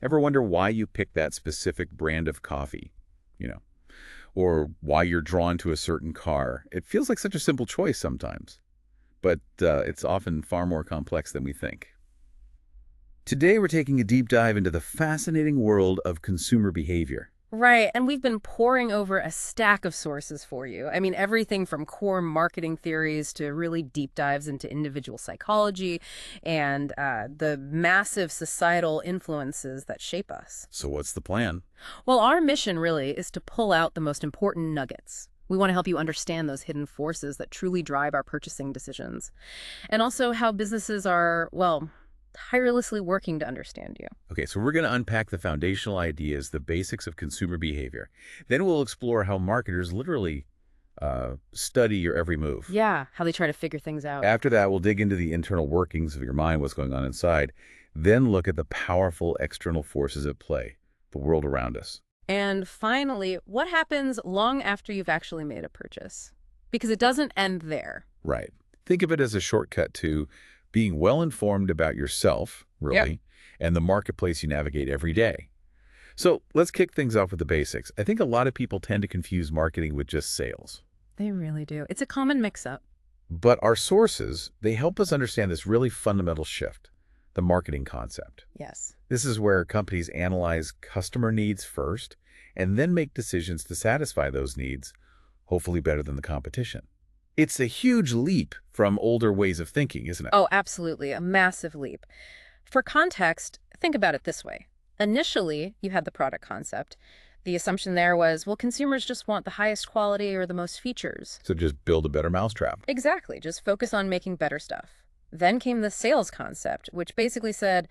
Ever wonder why you pick that specific brand of coffee? You know, or why you're drawn to a certain car? It feels like such a simple choice sometimes, but it's often far more complex than we think. Today, we're taking a deep dive into the fascinating world of consumer behavior. Right, and we've been poring over a stack of sources for you. I mean, everything from core marketing theories to really deep dives into individual psychology and the massive societal influences that shape us. So, what's the plan? Well, our mission really is to pull out the most important nuggets. We want to help you understand those hidden forces that truly drive our purchasing decisions. And also how businesses are, well, tirelessly working to understand you. Okay, so we're going to unpack the foundational ideas, the basics of consumer behavior. Then we'll explore how marketers literally study your every move. Yeah, how they try to figure things out. After that, we'll dig into the internal workings of your mind, what's going on inside. Then look at the powerful external forces at play, the world around us. And finally, what happens long after you've actually made a purchase? Because it doesn't end there. Right. Think of it as a shortcut to being well informed about yourself, Yep. really, and the marketplace you navigate every day. So let's kick things off with the basics. I think a lot of people tend to confuse marketing with just sales. They really do. It's a common mix-up. But our sources, they help us understand this really fundamental shift, the marketing concept. Yes. This is where companies analyze customer needs first and then make decisions to satisfy those needs, hopefully better than the competition. It's a huge leap from older ways of thinking, isn't it? Oh, absolutely. A massive leap. For context, think about it this way. Initially, you had the product concept. The assumption there was, well, consumers just want the highest quality or the most features. So just build a better mousetrap. Exactly. Just focus on making better stuff. Then came the sales concept, which basically said,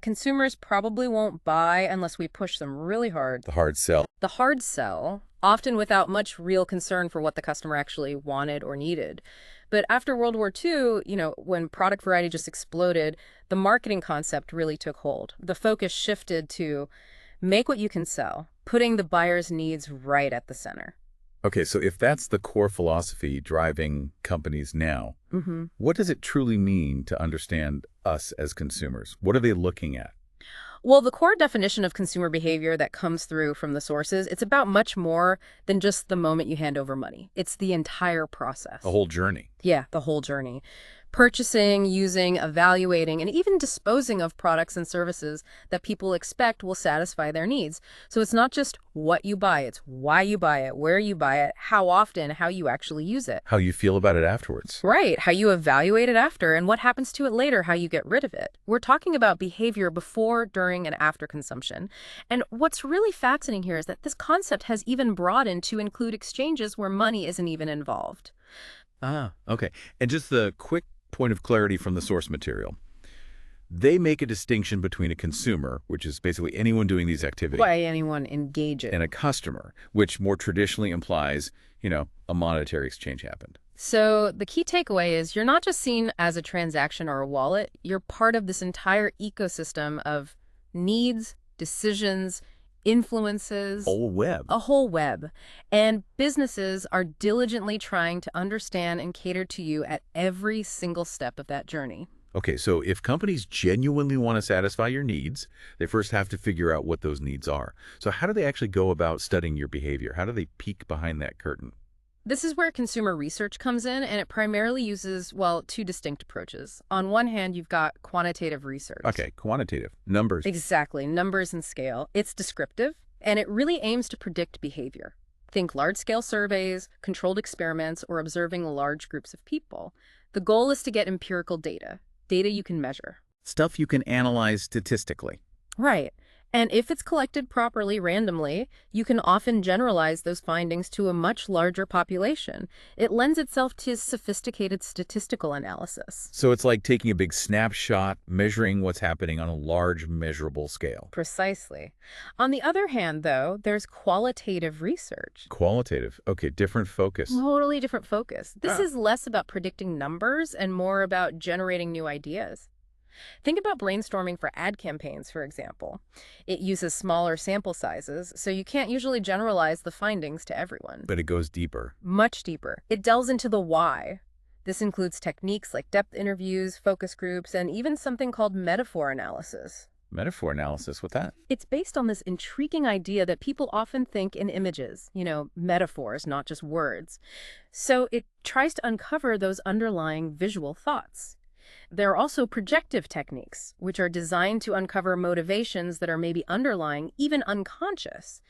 consumers probably won't buy unless we push them really hard. The hard sell. The hard sell, often without much real concern for what the customer actually wanted or needed. But after World War II, when product variety just exploded, the marketing concept really took hold. The focus shifted to make what you can sell, putting the buyer's needs right at the center. Okay, so if that's the core philosophy driving companies now, hmm what does it truly mean to understand us as consumers? What are they looking at? Well, the core definition of consumer behavior that comes through from the sources, it's about much more than just the moment you hand over money. It's the entire process. The whole journey. Yeah, the whole journey. Purchasing, using, evaluating, and even disposing of products and services that people expect will satisfy their needs. So it's not just what you buy, it's why you buy it, where you buy it, how often, how you actually use it. How you feel about it afterwards. Right, how you evaluate it after, and what happens to it later, how you get rid of it. We're talking about behavior before, during, and after consumption. And what's really fascinating here is that this concept has even broadened to include exchanges where money isn't even involved. Ah, okay. And just the quick point of clarity from the source material. They make a distinction between a consumer, which is basically anyone doing these activities, Why anyone engage it. and a customer, which more traditionally implies, a monetary exchange happened. So the key takeaway is you're not just seen as a transaction or a wallet, you're part of this entire ecosystem of needs, decisions, influences, Whole web. a whole web. And businesses are diligently trying to understand and cater to you at every single step of that journey. Okay, so if companies genuinely want to satisfy your needs, they first have to figure out what those needs are. So how do they actually go about studying your behavior? How do they peek behind that curtain? This is where consumer research comes in, and it primarily uses, well, two distinct approaches. On one hand, you've got quantitative research. Okay, quantitative, numbers. Exactly, numbers and scale. It's descriptive, and it really aims to predict behavior. Think large-scale surveys, controlled experiments, or observing large groups of people. The goal is to get empirical data you can measure. Stuff you can analyze statistically. Right. And if it's collected properly randomly, you can often generalize those findings to a much larger population. It lends itself to sophisticated statistical analysis. So it's like taking a big snapshot, measuring what's happening on a large measurable scale. Precisely. On the other hand, though, there's qualitative research. Qualitative. Okay, different focus. Totally different focus. This Ah. is less about predicting numbers and more about generating new ideas. Think about brainstorming for ad campaigns, for example. It uses smaller sample sizes, so you can't usually generalize the findings to everyone. But it goes deeper. Much deeper. It delves into the why. This includes techniques like depth interviews, focus groups, and even something called metaphor analysis. Metaphor analysis, with that? It's based on this intriguing idea that people often think in images, metaphors, not just words. So it tries to uncover those underlying visual thoughts. There are also projective techniques, which are designed to uncover motivations that are maybe underlying, even unconscious,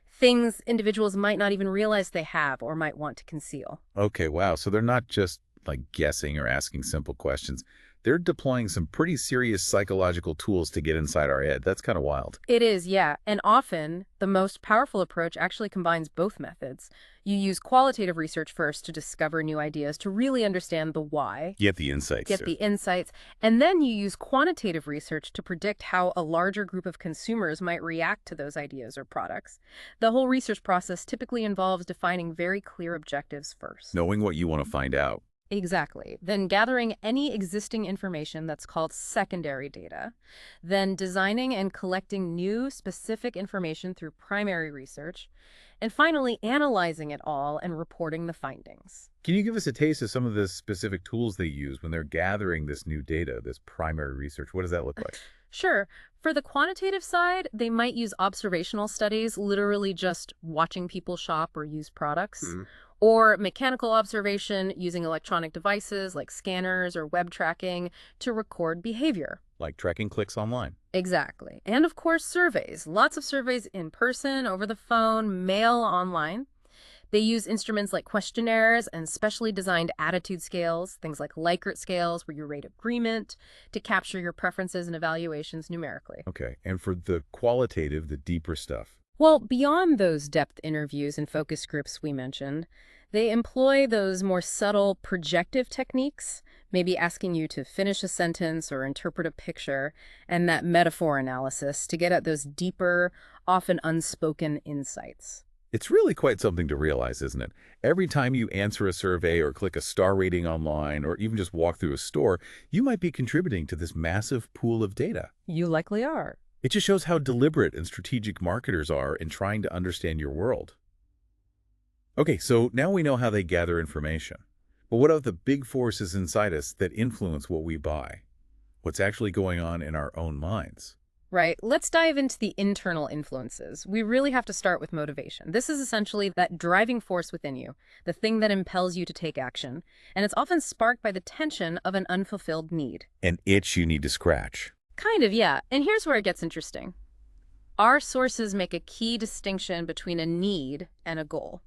things individuals might not even realize they have or might want to conceal. Okay, wow. So they're not just like guessing or asking simple questions. They're deploying some pretty serious psychological tools to get inside our head. That's kind of wild. It is, yeah. And often, the most powerful approach actually combines both methods. You use qualitative research first to discover new ideas, to really understand the why, Get the insights. get the insights, and then you use quantitative research to predict how a larger group of consumers might react to those ideas or products. The whole research process typically involves defining very clear objectives first. Knowing what you want to find out. Exactly. Then gathering any existing information that's called secondary data. Then designing and collecting new specific information through primary research. And finally, analyzing it all and reporting the findings. Can you give us a taste of some of the specific tools they use when they're gathering this new data, this primary research? What does that look like? Sure. For the quantitative side, they might use observational studies, literally just watching people shop or use products. Or mechanical observation using electronic devices like scanners or web tracking to record behavior. Like tracking clicks online. Exactly. And of course, surveys. Lots of surveys in person, over the phone, mail, online. They use instruments like questionnaires and specially designed attitude scales, things like Likert scales where you rate agreement, to capture your preferences and evaluations numerically. Okay. And for the qualitative, the deeper stuff. Well, beyond those depth interviews and focus groups we mentioned, they employ those more subtle projective techniques, maybe asking you to finish a sentence or interpret a picture, and that metaphor analysis to get at those deeper, often unspoken insights. It's really quite something to realize, isn't it? Every time you answer a survey or click a star rating online or even just walk through a store, you might be contributing to this massive pool of data. You likely are. It just shows how deliberate and strategic marketers are in trying to understand your world. Okay, so now we know how they gather information. But what about the big forces inside us that influence what we buy? What's actually going on in our own minds? Right. Let's dive into the internal influences. We really have to start with motivation. This is essentially that driving force within you, the thing that impels you to take action. And it's often sparked by the tension of an unfulfilled need. An itch you need to scratch. Kind of, yeah. And here's where it gets interesting. Our sources make a key distinction between a need and a goal.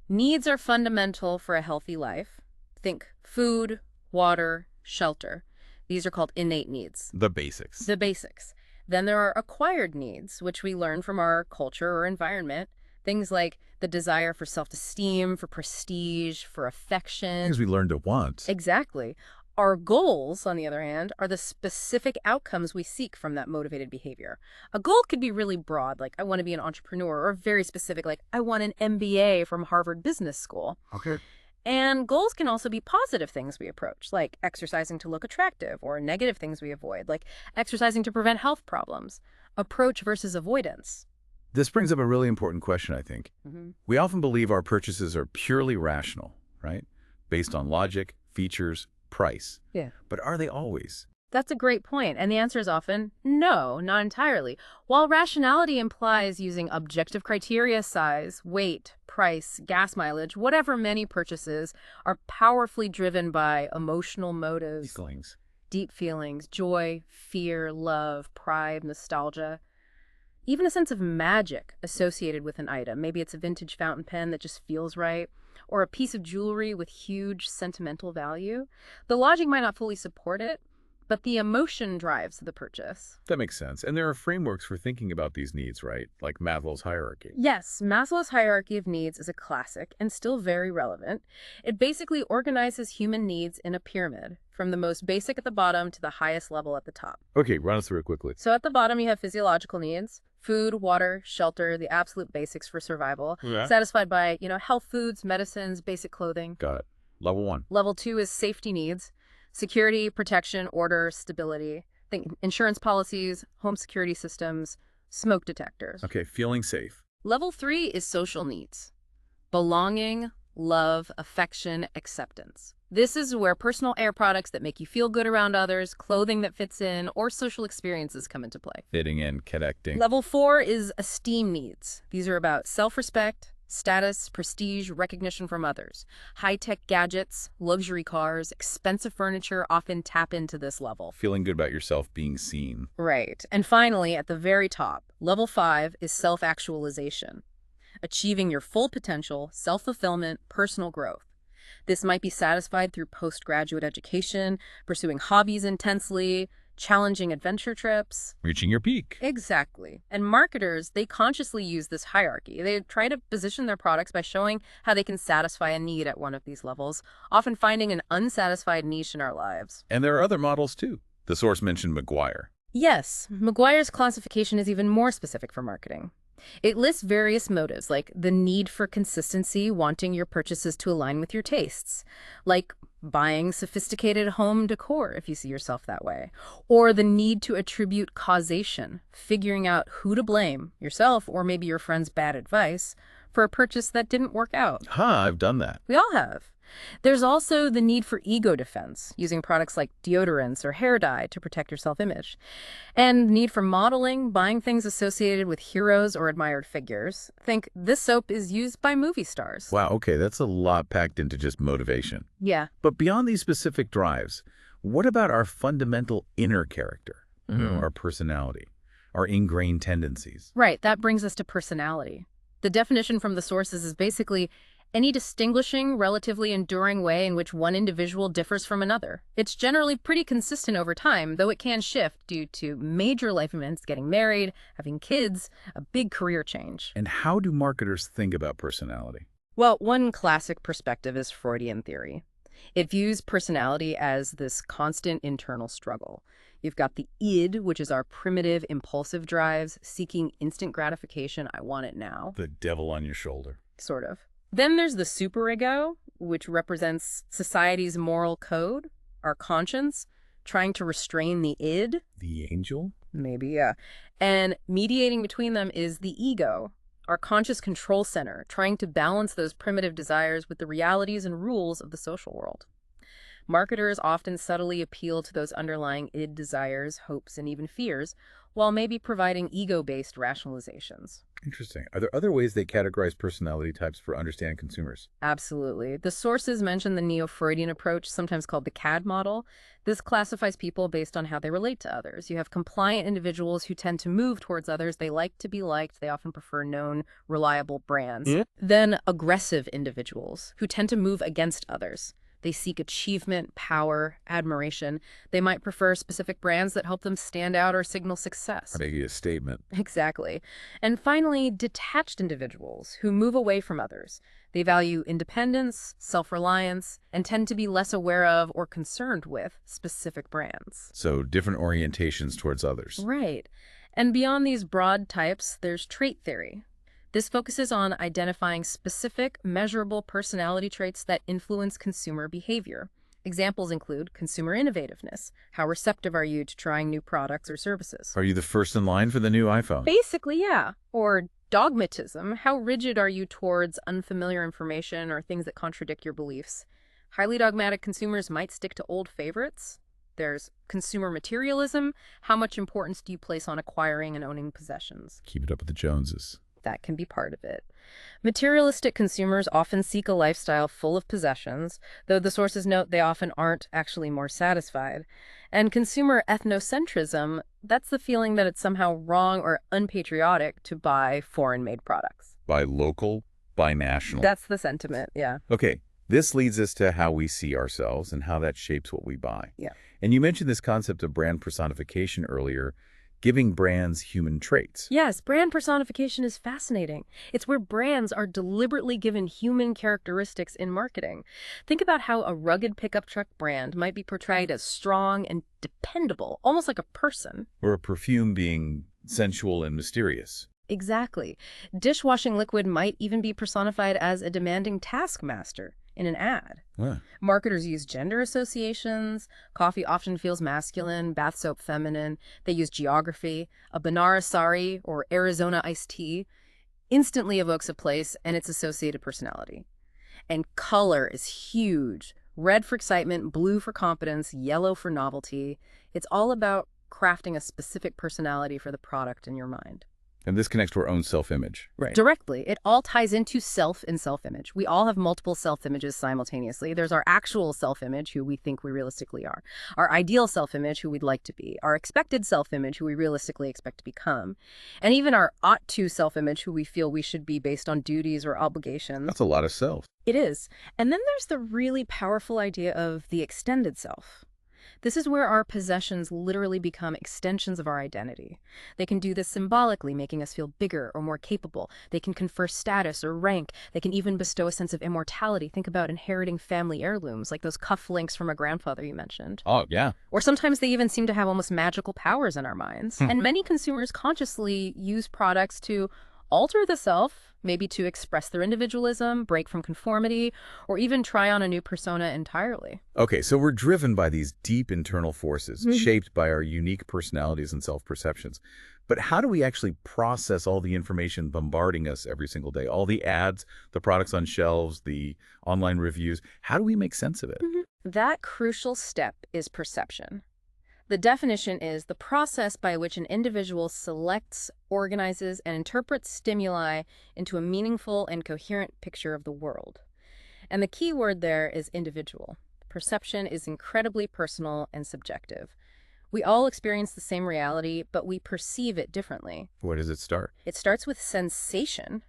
Needs are fundamental for a healthy life. Think food, water, shelter. These are called innate needs. The basics. The basics. Then there are acquired needs, which we learn from our culture or environment. Things like the desire for self-esteem, for prestige, for affection. Things we learn to want. Exactly. Our goals, on the other hand, are the specific outcomes we seek from that motivated behavior. A goal could be really broad, like I want to be an entrepreneur, or very specific, like I want an MBA from Harvard Business School. Okay. And goals can also be positive things we approach, like exercising to look attractive, or negative things we avoid, like exercising to prevent health problems. Approach versus avoidance. This brings up a really important question, I think. We often believe our purchases are purely rational, right? Based on logic, features, price. Yeah. But are they always? That's a great point, and the answer is often no, not entirely. While rationality implies using objective criteria, size, weight, price, gas mileage, whatever, many purchases are powerfully driven by emotional motives, Feelings. deep feelings, joy, fear, love, pride, nostalgia, even a sense of magic associated with an item. Maybe it's a vintage fountain pen that just feels right, or a piece of jewelry with huge sentimental value. The logic might not fully support it, but the emotion drives the purchase. That makes sense. And there are frameworks for thinking about these needs, right? Like Maslow's hierarchy. Yes, Maslow's hierarchy of needs is a classic and still very relevant. It basically organizes human needs in a pyramid, from the most basic at the bottom to the highest level at the top. Okay, run us through it quickly. So at the bottom, you have physiological needs: food, water, shelter, the absolute basics for survival, satisfied by, health foods, medicines, basic clothing. Got it. Level 1. Level 2 is safety needs: security, protection, order, stability. Think insurance policies, home security systems, smoke detectors. Okay, feeling safe. Level 3 is social needs: belonging, love, affection, acceptance. This is where personal air products that make you feel good around others, clothing that fits in, or social experiences come into play. Fitting in, connecting. Level 4 is esteem needs. These are about self-respect, status, prestige, recognition from others. High-tech gadgets, luxury cars, expensive furniture often tap into this level. Feeling good about yourself, being seen. Right. And finally, at the very top, level 5 is self-actualization. Achieving your full potential, self-fulfillment, personal growth. This might be satisfied through postgraduate education, pursuing hobbies intensely, challenging adventure trips. Reaching your peak. Exactly. And marketers, they consciously use this hierarchy. They try to position their products by showing how they can satisfy a need at one of these levels, often finding an unsatisfied niche in our lives. And there are other models too. The source mentioned McGuire. Yes, McGuire's classification is even more specific for marketing. It lists various motives, like the need for consistency, wanting your purchases to align with your tastes, like buying sophisticated home decor if you see yourself that way, or the need to attribute causation, figuring out who to blame, yourself or maybe your friend's bad advice, for a purchase that didn't work out. I've done that. We all have. There's also the need for ego defense, using products like deodorants or hair dye to protect your self-image. And need for modeling, buying things associated with heroes or admired figures. Think, this soap is used by movie stars. Wow, okay, that's a lot packed into just motivation. Yeah. But beyond these specific drives, what about our fundamental inner character, our personality, our ingrained tendencies? Right, that brings us to personality. The definition from the sources is basically any distinguishing, relatively enduring way in which one individual differs from another. It's generally pretty consistent over time, though it can shift due to major life events, getting married, having kids, a big career change. And how do marketers think about personality? Well, one classic perspective is Freudian theory. It views personality as this constant internal struggle. You've got the id, which is our primitive, impulsive drives, seeking instant gratification, I want it now. The devil on your shoulder. Sort of. Then there's the superego, which represents society's moral code, our conscience, trying to restrain the id. The angel? Maybe, yeah. And mediating between them is the ego, our conscious control center, trying to balance those primitive desires with the realities and rules of the social world. Marketers often subtly appeal to those underlying id desires, hopes, and even fears, while maybe providing ego-based rationalizations. Interesting. Are there other ways they categorize personality types for understanding consumers? Absolutely. The sources mention the Neo-Freudian approach, sometimes called the CAD model. This classifies people based on how they relate to others. You have compliant individuals who tend to move towards others. They like to be liked. They often prefer known, reliable brands. Then aggressive individuals who tend to move against others. They seek achievement, power, admiration. They might prefer specific brands that help them stand out or signal success. Making a statement. Exactly. And finally, detached individuals who move away from others. They value independence, self-reliance, and tend to be less aware of or concerned with specific brands. So different orientations towards others. Right. And beyond these broad types, there's trait theory. This focuses on identifying specific, measurable personality traits that influence consumer behavior. Examples include consumer innovativeness. How receptive are you to trying new products or services? Are you the first in line for the new iPhone? Basically, yeah. Or dogmatism. How rigid are you towards unfamiliar information or things that contradict your beliefs? Highly dogmatic consumers might stick to old favorites. There's consumer materialism. How much importance do you place on acquiring and owning possessions? Keep it up with the Joneses. That can be part of it. Materialistic consumers often seek a lifestyle full of possessions, though the sources note they often aren't actually more satisfied. And consumer ethnocentrism, that's the feeling that it's somehow wrong or unpatriotic to buy foreign-made products. Buy local, buy national. That's the sentiment, yeah. Okay, this leads us to how we see ourselves and how that shapes what we buy. Yeah. And you mentioned this concept of brand personification earlier, giving brands human traits. Yes, brand personification is fascinating. It's where brands are deliberately given human characteristics in marketing. Think about how a rugged pickup truck brand might be portrayed as strong and dependable, almost like a person. Or a perfume being sensual and mysterious. Exactly. Dishwashing liquid might even be personified as a demanding taskmaster in an ad. Huh. Marketers use gender associations. Coffee often feels masculine, bath soap feminine. They use geography. A Benares sari or Arizona iced tea instantly evokes a place and its associated personality. And color is huge. Red for excitement, blue for confidence, yellow for novelty. It's all about crafting a specific personality for the product in your mind. And this connects to our own self-image. Right. Directly, it all ties into self and self-image. We all have multiple self-images simultaneously. There's our actual self-image, who we think we realistically are, our ideal self-image, who we'd like to be, our expected self-image, who we realistically expect to become, and even our ought-to self-image, who we feel we should be based on duties or obligations. That's a lot of self. It is. And then there's the really powerful idea of the extended self. This is where our possessions literally become extensions of our identity. They can do this symbolically, making us feel bigger or more capable. They can confer status or rank. They can even bestow a sense of immortality. Think about inheriting family heirlooms, like those cufflinks from a grandfather you mentioned. Oh, yeah. Or sometimes they even seem to have almost magical powers in our minds. And many consumers consciously use products to alter the self, maybe to express their individualism, break from conformity, or even try on a new persona entirely. Okay, so we're driven by these deep internal forces, shaped by our unique personalities and self-perceptions. But how do we actually process all the information bombarding us every single day? All the ads, the products on shelves, the online reviews. How do we make sense of it? That crucial step is perception. The definition is the process by which an individual selects, organizes, and interprets stimuli into a meaningful and coherent picture of the world. And the key word there is individual. Perception is incredibly personal and subjective. We all experience the same reality, but we perceive it differently. Where does it start? It starts with sensation.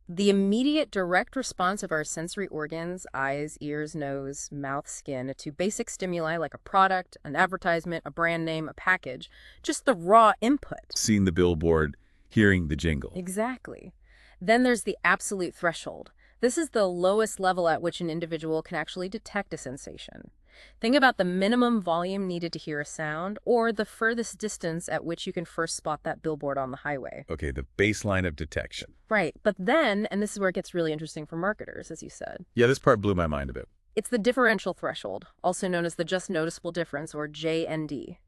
The immediate direct response of our sensory organs, eyes, ears, nose, mouth, skin, to basic stimuli like a product, an advertisement, a brand name, a package, just the raw input. Seeing the billboard, hearing the jingle. Exactly. Then there's the absolute threshold. This is the lowest level at which an individual can actually detect a sensation. Think about the minimum volume needed to hear a sound, or the furthest distance at which you can first spot that billboard on the highway. Okay, the baseline of detection. Right, but then, and this is where it gets really interesting for marketers, as you said, Yeah, this part blew my mind a bit. it's the differential threshold, also known as the just noticeable difference, or JND.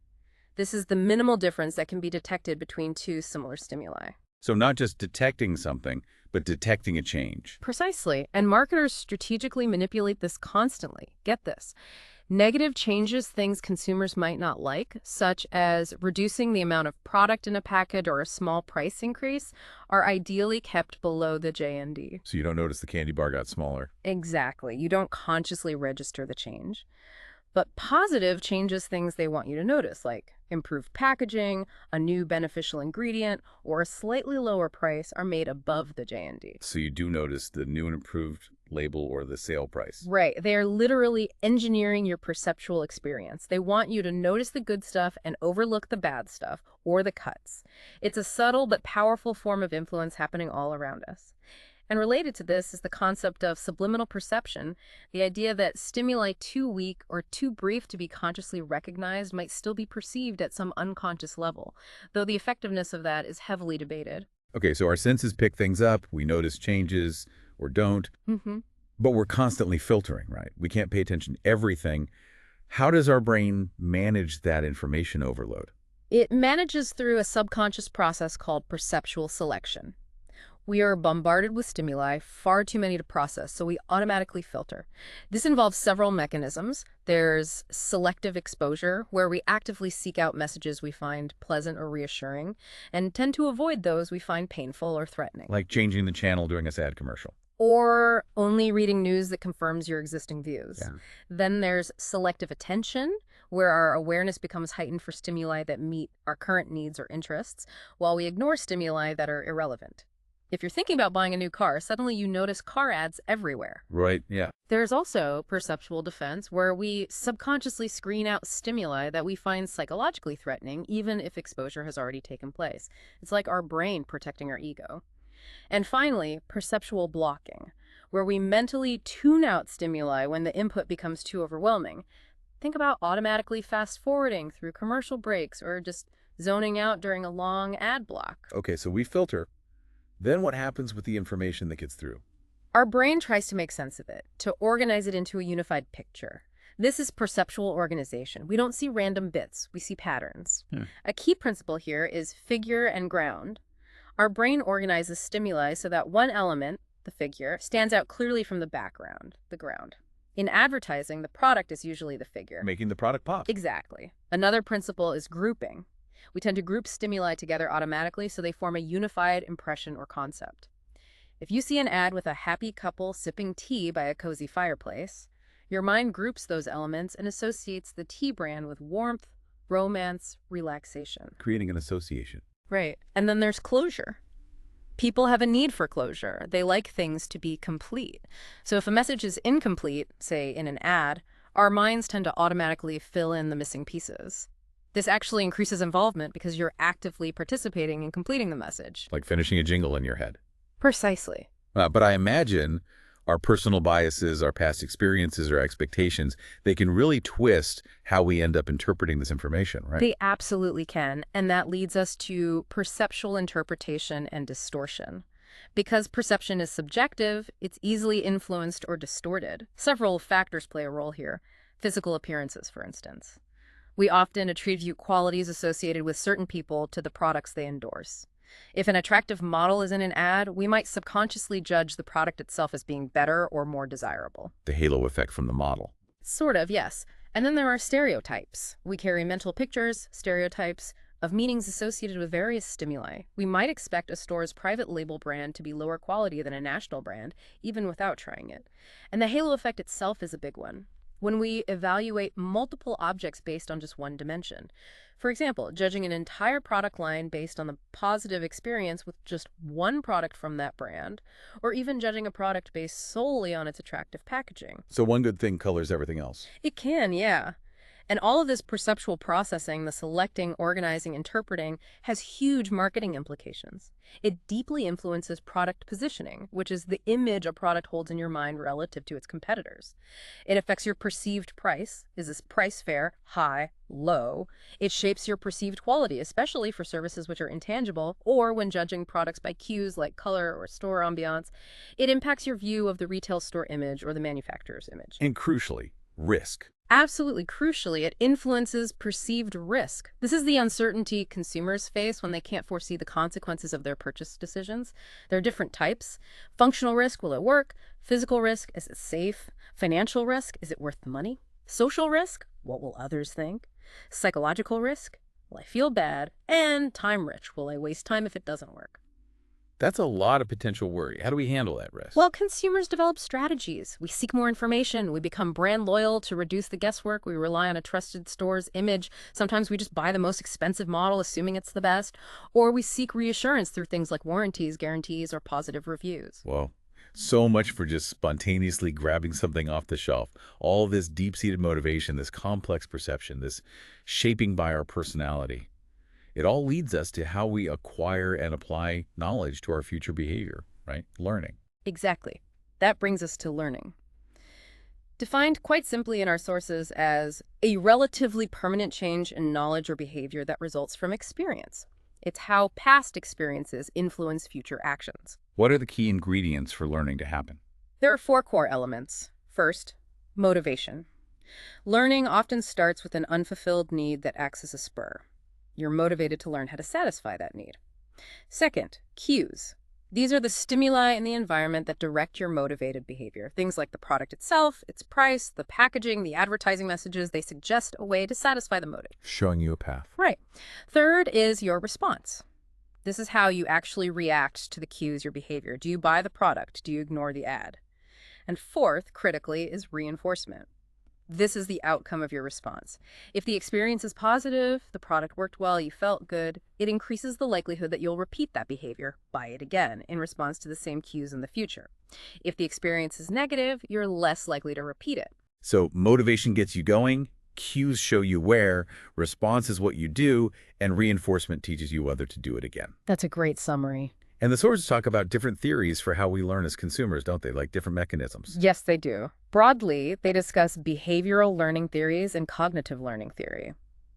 This is the minimal difference that can be detected between two similar stimuli. So not just detecting something, but detecting a change. Precisely, and marketers strategically manipulate this constantly. Get this. Negative changes, things consumers might not like, such as reducing the amount of product in a package or a small price increase, are ideally kept below the JND. So you don't notice the candy bar got smaller. Exactly. You don't consciously register the change. But positive changes, things they want you to notice, like improved packaging, a new beneficial ingredient, or a slightly lower price, are made above the JND. So you do notice the new and improved label or the sale price. Right. They are literally engineering your perceptual experience. They want you to notice the good stuff and overlook the bad stuff, or the cuts. It's a subtle but powerful form of influence happening all around us. And related to this is the concept of subliminal perception, the idea that stimuli too weak or too brief to be consciously recognized might still be perceived at some unconscious level, though the effectiveness of that is heavily debated. Okay, so our senses pick things up, we notice changes or don't, Mm-hmm. but we're constantly filtering, right? We can't pay attention to everything. How does our brain manage that information overload? It manages through a subconscious process called perceptual selection. We are bombarded with stimuli, far too many to process, so we automatically filter. This involves several mechanisms. There's selective exposure, where we actively seek out messages we find pleasant or reassuring, and tend to avoid those we find painful or threatening. Like changing the channel during a sad commercial. Or only reading news that confirms your existing views. Yeah. Then there's selective attention, where our awareness becomes heightened for stimuli that meet our current needs or interests, while we ignore stimuli that are irrelevant. If you're thinking about buying a new car, suddenly you notice car ads everywhere. Right, yeah. There's also perceptual defense, where we subconsciously screen out stimuli that we find psychologically threatening, even if exposure has already taken place. It's like our brain protecting our ego. And finally, perceptual blocking, where we mentally tune out stimuli when the input becomes too overwhelming. Think about automatically fast-forwarding through commercial breaks or just zoning out during a long ad block. Okay, so we filter. Then what happens with the information that gets through? Our brain tries to make sense of it, to organize it into a unified picture. This is perceptual organization. We don't see random bits, we see patterns. A key principle here is figure and ground. Our brain organizes stimuli so that one element, the figure, stands out clearly from the background, the ground. In advertising, the product is usually the figure. Making the product pop. Exactly. Another principle is grouping. We tend to group stimuli together automatically so they form a unified impression or concept. If you see an ad with a happy couple sipping tea by a cozy fireplace, your mind groups those elements and associates the tea brand with warmth, romance, relaxation. Creating an association. Right. And then there's closure. People have a need for closure. They like things to be complete. So if a message is incomplete, say in an ad, our minds tend to automatically fill in the missing pieces. This actually increases involvement because you're actively participating in completing the message. Like finishing a jingle in your head. Precisely. But I imagine our personal biases, our past experiences, or expectations, they can really twist how we end up interpreting this information, right? They absolutely can, and that leads us to perceptual interpretation and distortion. Because perception is subjective, it's easily influenced or distorted. Several factors play a role here. Physical appearances, for instance. We often attribute qualities associated with certain people to the products they endorse. If an attractive model is in an ad, we might subconsciously judge the product itself as being better or more desirable. The halo effect from the model. Sort of, yes. And then there are stereotypes. We carry mental pictures, stereotypes, of meanings associated with various stimuli. We might expect a store's private label brand to be lower quality than a national brand, even without trying it. And the halo effect itself is a big one. When we evaluate multiple objects based on just one dimension. For example, judging an entire product line based on the positive experience with just one product from that brand, or even judging a product based solely on its attractive packaging. So one good thing colors everything else. It can, yeah. And all of this perceptual processing, the selecting, organizing, interpreting, has huge marketing implications. It deeply influences product positioning, which is the image a product holds in your mind relative to its competitors. It affects your perceived price. Is this price fair, high, low? It shapes your perceived quality, especially for services which are intangible, or when judging products by cues like color or store ambiance. It impacts your view of the retail store image or the manufacturer's image. And crucially, risk. Absolutely crucially, it influences perceived risk. This is the uncertainty consumers face when they can't foresee the consequences of their purchase decisions. There are different types. Functional risk, will it work? Physical risk, is it safe? Financial risk, is it worth the money? Social risk, what will others think? Psychological risk, will I feel bad? And time rich, will I waste time if it doesn't work? That's a lot of potential worry. How do we handle that risk? Well, consumers develop strategies. We seek more information. We become brand loyal to reduce the guesswork. We rely on a trusted store's image. Sometimes we just buy the most expensive model, assuming it's the best. Or we seek reassurance through things like warranties, guarantees, or positive reviews. Whoa. So much for just spontaneously grabbing something off the shelf. All this deep-seated motivation, this complex perception, this shaping by our personality. It all leads us to how we acquire and apply knowledge to our future behavior, right? Learning. Exactly. That brings us to learning. Defined quite simply in our sources as a relatively permanent change in knowledge or behavior that results from experience. It's how past experiences influence future actions. What are the key ingredients for learning to happen? There are 4 core elements. First, motivation. Learning often starts with an unfulfilled need that acts as a spur. You're motivated to learn how to satisfy that need. Second, cues. These are the stimuli in the environment that direct your motivated behavior. Things like the product itself, its price, the packaging, the advertising messages, they suggest a way to satisfy the motive. Showing you a path. Right. Third is your response. This is how you actually react to the cues, your behavior. Do you buy the product? Do you ignore the ad? And fourth, critically, is reinforcement. This is the outcome of your response. If the experience is positive, the product worked well, you felt good, it increases the likelihood that you'll repeat that behavior, buy it again, in response to the same cues in the future. If the experience is negative, you're less likely to repeat it. So motivation gets you going, cues show you where, response is what you do, and reinforcement teaches you whether to do it again. That's a great summary. And the sources talk about different theories for how we learn as consumers, don't they? Like different mechanisms. Yes, they do. Broadly, they discuss behavioral learning theories and cognitive learning theory.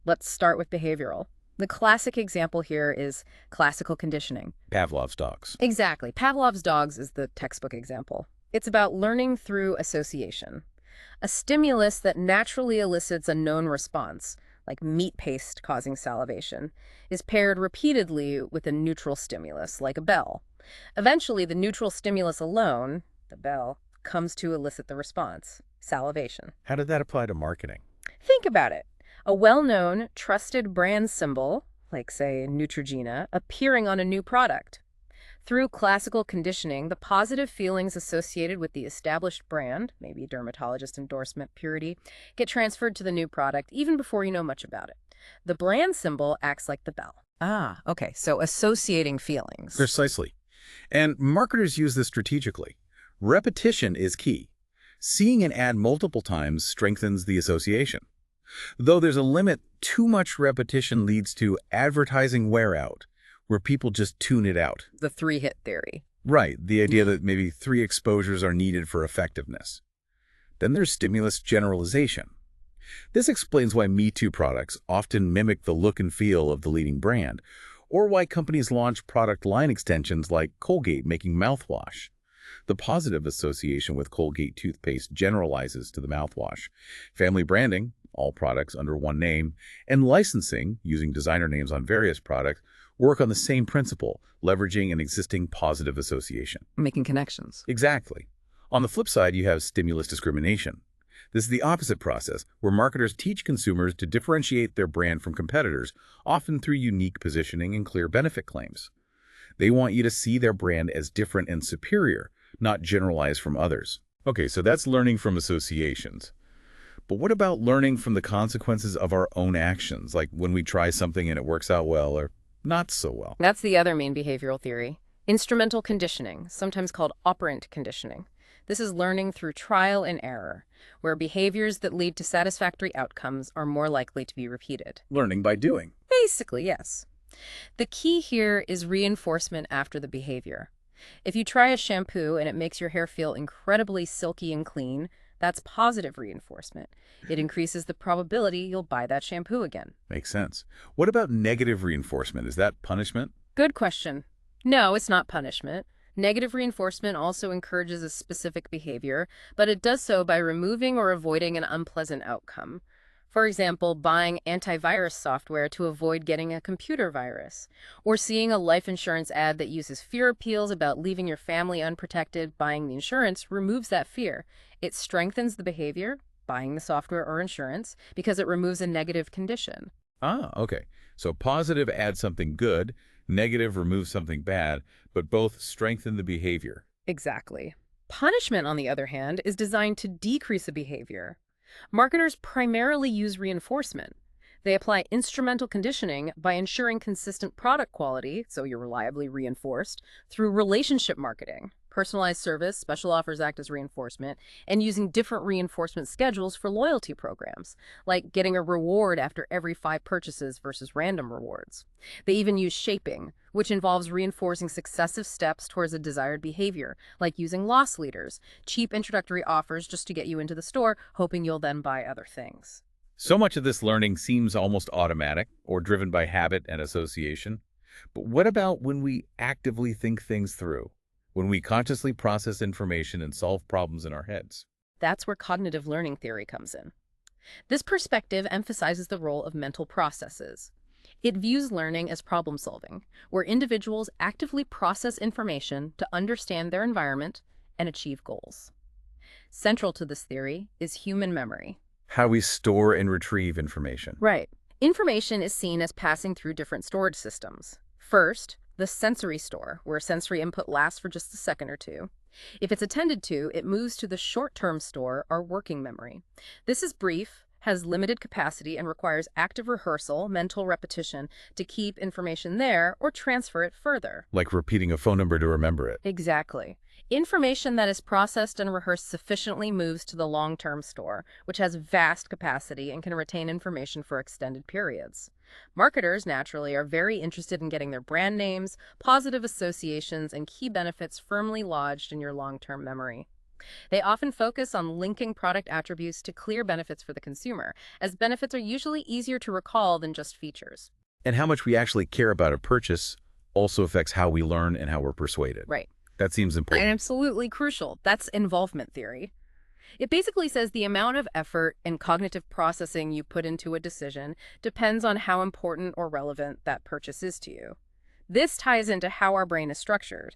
Let's start with behavioral. The classic example here is classical conditioning. Pavlov's dogs. Exactly. Pavlov's dogs is the textbook example. It's about learning through association. A stimulus that naturally elicits a known response, like meat paste causing salivation, is paired repeatedly with a neutral stimulus, like a bell. Eventually, the neutral stimulus alone, the bell, comes to elicit the response. Salivation. How did that apply to marketing? Think about it. A well-known, trusted brand symbol, like say Neutrogena, appearing on a new product. Through classical conditioning, the positive feelings associated with the established brand, maybe dermatologist endorsement, purity, get transferred to the new product even before you know much about it. The brand symbol acts like the bell. Ah, okay, so associating feelings. Precisely. And marketers use this strategically. Repetition is key. Seeing an ad multiple times strengthens the association. Though there's a limit, too much repetition leads to advertising wear out, where people just tune it out. The three-hit theory. Right, the idea that maybe 3 exposures are needed for effectiveness. Then there's stimulus generalization. This explains why Me Too products often mimic the look and feel of the leading brand, or why companies launch product line extensions like Colgate making mouthwash. The positive association with Colgate toothpaste generalizes to the mouthwash. Family branding, all products under one name, and licensing, using designer names on various products, work on the same principle, leveraging an existing positive association. Making connections. Exactly. On the flip side, you have stimulus discrimination. This is the opposite process, where marketers teach consumers to differentiate their brand from competitors, often through unique positioning and clear benefit claims. They want you to see their brand as different and superior, not generalized from others. Okay, so that's learning from associations. But what about learning from the consequences of our own actions, like when we try something and it works out well or not so well? That's the other main behavioral theory. Instrumental conditioning, sometimes called operant conditioning. This is learning through trial and error, where behaviors that lead to satisfactory outcomes are more likely to be repeated. Learning by doing. Basically, yes. The key here is reinforcement after the behavior. If you try a shampoo and it makes your hair feel incredibly silky and clean, that's positive reinforcement. It increases the probability you'll buy that shampoo again. Makes sense. What about negative reinforcement? Is that punishment? Good question. No, it's not punishment. Negative reinforcement also encourages a specific behavior, but it does so by removing or avoiding an unpleasant outcome. For example, buying antivirus software to avoid getting a computer virus, or seeing a life insurance ad that uses fear appeals about leaving your family unprotected. Buying the insurance removes that fear. It strengthens the behavior, buying the software or insurance, because it removes a negative condition. Ah, okay. So positive adds something good, negative removes something bad, but both strengthen the behavior. Exactly. Punishment, on the other hand, is designed to decrease a behavior. Marketers primarily use reinforcement. They apply instrumental conditioning by ensuring consistent product quality, so you're reliably reinforced, through relationship marketing. Personalized service, special offers act as reinforcement, and using different reinforcement schedules for loyalty programs, like getting a reward after every 5 purchases versus random rewards. They even use shaping, which involves reinforcing successive steps towards a desired behavior, like using loss leaders, cheap introductory offers just to get you into the store, hoping you'll then buy other things. So much of this learning seems almost automatic or driven by habit and association. But what about when we actively think things through? When we consciously process information and solve problems in our heads? That's where cognitive learning theory comes in. This perspective emphasizes the role of mental processes. It views learning as problem solving, where individuals actively process information to understand their environment and achieve goals. Central to this theory is human memory. How we store and retrieve information. Right. Information is seen as passing through different storage systems. First, the sensory store, where sensory input lasts for just a second or two. If it's attended to, it moves to the short-term store, or working memory. This is brief, has limited capacity, and requires active rehearsal, mental repetition, to keep information there or transfer it further. Like repeating a phone number to remember it. Exactly. Information that is processed and rehearsed sufficiently moves to the long-term store, which has vast capacity and can retain information for extended periods. Marketers, naturally, are very interested in getting their brand names, positive associations, and key benefits firmly lodged in your long-term memory. They often focus on linking product attributes to clear benefits for the consumer, as benefits are usually easier to recall than just features. And how much we actually care about a purchase also affects how we learn and how we're persuaded. Right. That seems important. Absolutely crucial. That's involvement theory. It basically says the amount of effort and cognitive processing you put into a decision depends on how important or relevant that purchase is to you. This ties into how our brain is structured.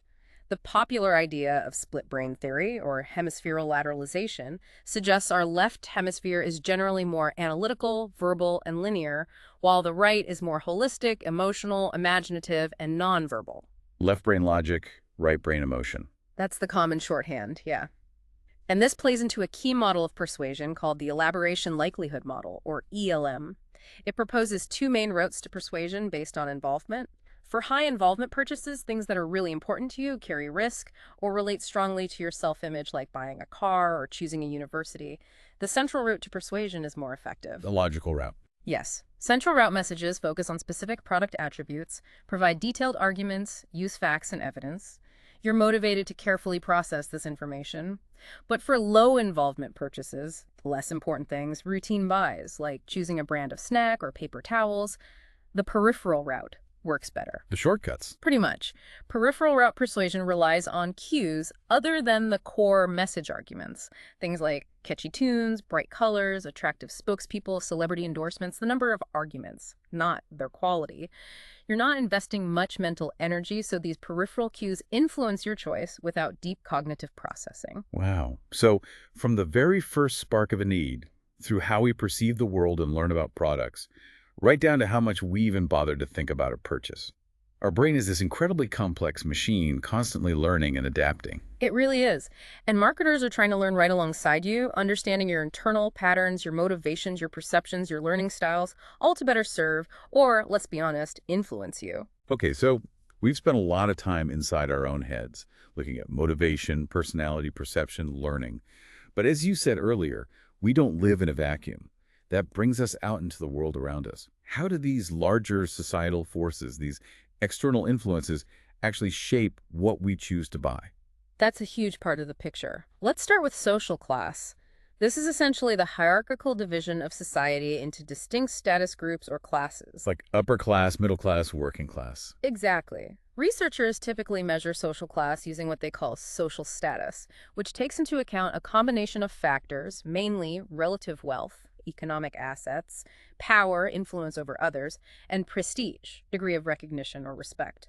The popular idea of split brain theory, or hemispherical lateralization, suggests our left hemisphere is generally more analytical, verbal, and linear, while the right is more holistic, emotional, imaginative, and nonverbal. Left brain logic, right brain emotion. That's the common shorthand, yeah. And this plays into a key model of persuasion called the elaboration likelihood model, or ELM. It proposes two main routes to persuasion based on involvement. For high involvement purchases, things that are really important to you, carry risk, or relate strongly to your self-image, like buying a car or choosing a university, the central route to persuasion is more effective. The logical route. Yes. Central route messages focus on specific product attributes, provide detailed arguments, use facts and evidence. You're motivated to carefully process this information. But for low involvement purchases, less important things, routine buys, like choosing a brand of snack or paper towels, the peripheral route works better. The shortcuts. Pretty much. Peripheral route persuasion relies on cues other than the core message arguments. Things like catchy tunes, bright colors, attractive spokespeople, celebrity endorsements, the number of arguments, not their quality. You're not investing much mental energy, so these peripheral cues influence your choice without deep cognitive processing. Wow. So from the very first spark of a need, through how we perceive the world and learn about products, right down to how much we even bother to think about a purchase. Our brain is this incredibly complex machine, constantly learning and adapting. It really is. And marketers are trying to learn right alongside you, understanding your internal patterns, your motivations, your perceptions, your learning styles, all to better serve, or, let's be honest, influence you. Okay, so we've spent a lot of time inside our own heads, looking at motivation, personality, perception, learning. But as you said earlier, we don't live in a vacuum. That brings us out into the world around us. How do these larger societal forces, these external influences, actually shape what we choose to buy? That's a huge part of the picture. Let's start with social class. This is essentially the hierarchical division of society into distinct status groups or classes. It's like upper class, middle class, working class. Exactly. Researchers typically measure social class using what they call social status, which takes into account a combination of factors, mainly relative wealth, economic assets, power, influence over others, and prestige, degree of recognition or respect.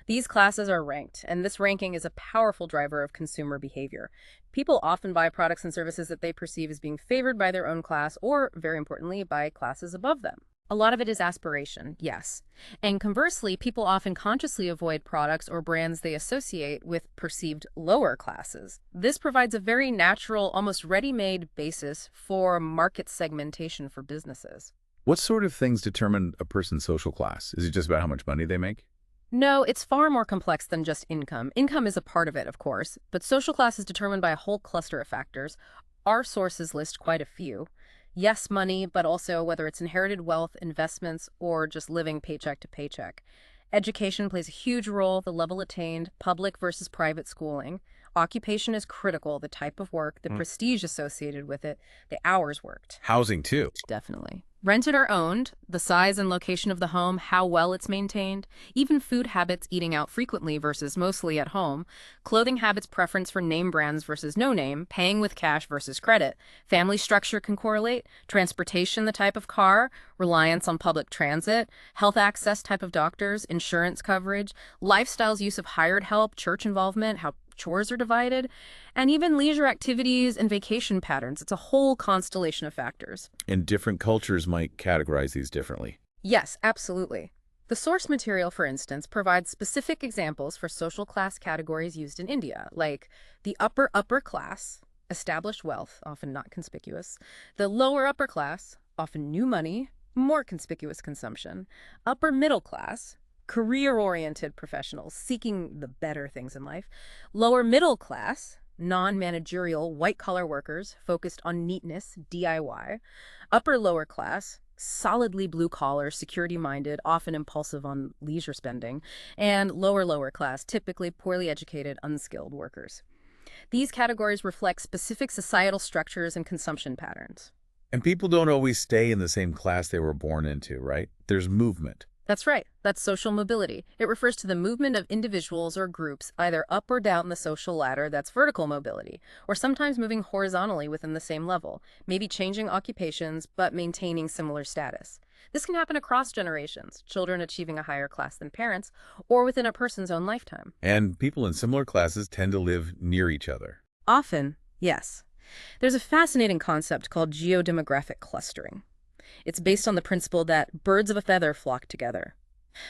These classes are ranked, and this ranking is a powerful driver of consumer behavior. People often buy products and services that they perceive as being favored by their own class or, very importantly, by classes above them. A lot of it is aspiration, yes. And conversely, people often consciously avoid products or brands they associate with perceived lower classes. This provides a very natural, almost ready-made basis for market segmentation for businesses. What sort of things determine a person's social class? Is it just about how much money they make? No, it's far more complex than just income. Income is a part of it, of course, but social class is determined by a whole cluster of factors. Our sources list quite a few. Yes, money, but also whether it's inherited wealth, investments, or just living paycheck to paycheck. Education plays a huge role, the level attained, public versus private schooling. Occupation is critical, the type of work, the prestige associated with it, the hours worked. Housing, too. Definitely. Rented or owned, the size and location of the home, how well it's maintained, even food habits, eating out frequently versus mostly at home, clothing habits, preference for name brands versus no name, paying with cash versus credit, family structure can correlate, transportation, the type of car, reliance on public transit, health access, type of doctors, insurance coverage, lifestyles, use of hired help, church involvement, how chores are divided, and even leisure activities and vacation patterns. It's a whole constellation of factors. And different cultures might categorize these differently. Yes, absolutely. The source material, for instance, provides specific examples for social class categories used in India, like the upper class, established wealth, often not conspicuous, the lower upper class, often new money, more conspicuous consumption, upper middle class, career-oriented professionals seeking the better things in life, lower middle class, non-managerial white-collar workers focused on neatness, DIY, upper lower class, solidly blue-collar, security-minded, often impulsive on leisure spending, and lower class, typically poorly educated, unskilled workers. These categories reflect specific societal structures and consumption patterns. And people don't always stay in the same class they were born into, right? There's movement. That's right. That's social mobility. It refers to the movement of individuals or groups either up or down the social ladder. That's vertical mobility, or sometimes moving horizontally within the same level, maybe changing occupations but maintaining similar status. This can happen across generations, children achieving a higher class than parents, or within a person's own lifetime. And people in similar classes tend to live near each other. Often, yes. There's a fascinating concept called geodemographic clustering. It's based on the principle that birds of a feather flock together.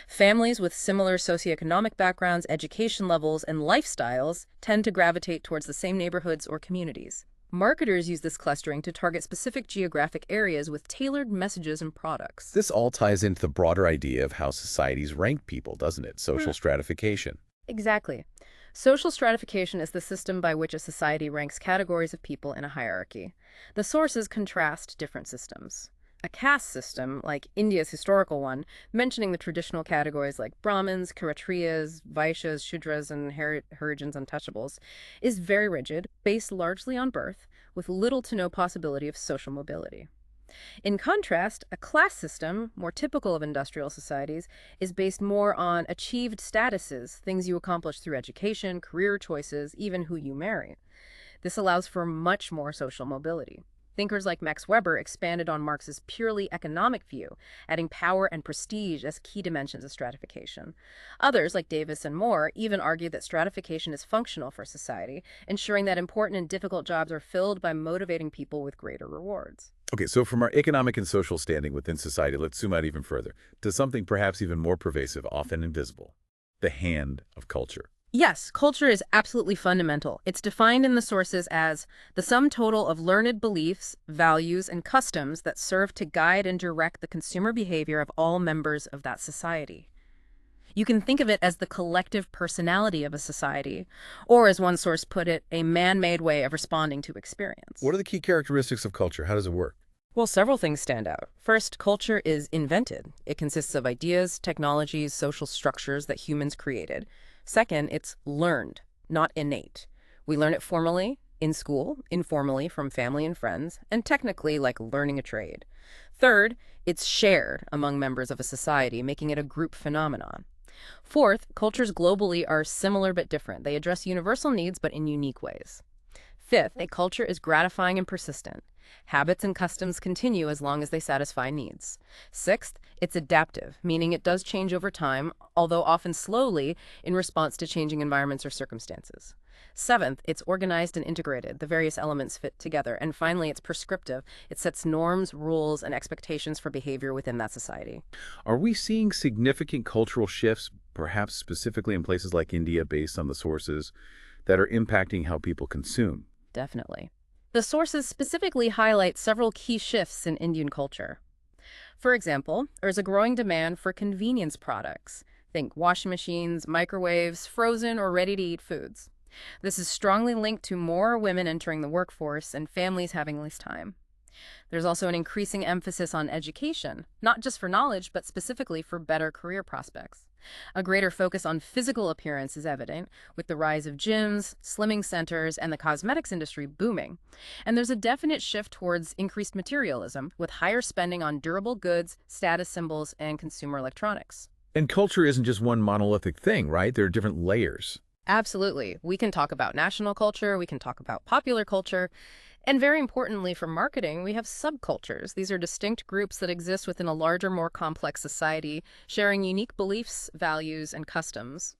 Families with similar socioeconomic backgrounds, education levels, and lifestyles tend to gravitate towards the same neighborhoods or communities. Marketers use this clustering to target specific geographic areas with tailored messages and products. This all ties into the broader idea of how societies rank people, doesn't it? Social stratification. Exactly. Social stratification is the system by which a society ranks categories of people in a hierarchy. The sources contrast different systems. A caste system, like India's historical one, mentioning the traditional categories like Brahmins, Kshatriyas, Vaishyas, Shudras, and Harijans untouchables, is very rigid, based largely on birth, with little to no possibility of social mobility. In contrast, a class system, more typical of industrial societies, is based more on achieved statuses, things you accomplish through education, career choices, even who you marry. This allows for much more social mobility. Thinkers like Max Weber expanded on Marx's purely economic view, adding power and prestige as key dimensions of stratification. Others, like Davis and Moore, even argued that stratification is functional for society, ensuring that important and difficult jobs are filled by motivating people with greater rewards. Okay, so from our economic and social standing within society, let's zoom out even further to something perhaps even more pervasive, often invisible, the hand of culture. Yes, culture is absolutely fundamental. It's defined in the sources as the sum total of learned beliefs, values, and customs that serve to guide and direct the consumer behavior of all members of that society. You can think of it as the collective personality of a society, or as one source put it, a man-made way of responding to experience. What are the key characteristics of culture? How does it work? Well, several things stand out. First, culture is invented. It consists of ideas, technologies, social structures that humans created. Second, it's learned, not innate. We learn it formally, in school, informally from family and friends, and technically like learning a trade. Third, it's shared among members of a society, making it a group phenomenon. Fourth, cultures globally are similar but different. They address universal needs but in unique ways. Fifth, a culture is gratifying and persistent. Habits and customs continue as long as they satisfy needs. Sixth, it's adaptive, meaning it does change over time, although often slowly, in response to changing environments or circumstances. Seventh, it's organized and integrated. The various elements fit together. And finally, it's prescriptive. It sets norms, rules, and expectations for behavior within that society. Are we seeing significant cultural shifts, perhaps specifically in places like India, based on the sources that are impacting how people consume? Definitely. The sources specifically highlight several key shifts in Indian culture. For example, there's a growing demand for convenience products. Think washing machines, microwaves, frozen or ready-to-eat foods. This is strongly linked to more women entering the workforce and families having less time. There's also an increasing emphasis on education, not just for knowledge, but specifically for better career prospects. A greater focus on physical appearance is evident, with the rise of gyms, slimming centers, and the cosmetics industry booming. And there's a definite shift towards increased materialism, with higher spending on durable goods, status symbols, and consumer electronics. And culture isn't just one monolithic thing, right? There are different layers. Absolutely. We can talk about national culture, we can talk about popular culture, and very importantly for marketing, we have subcultures. These are distinct groups that exist within a larger, more complex society, sharing unique beliefs, values, and customs.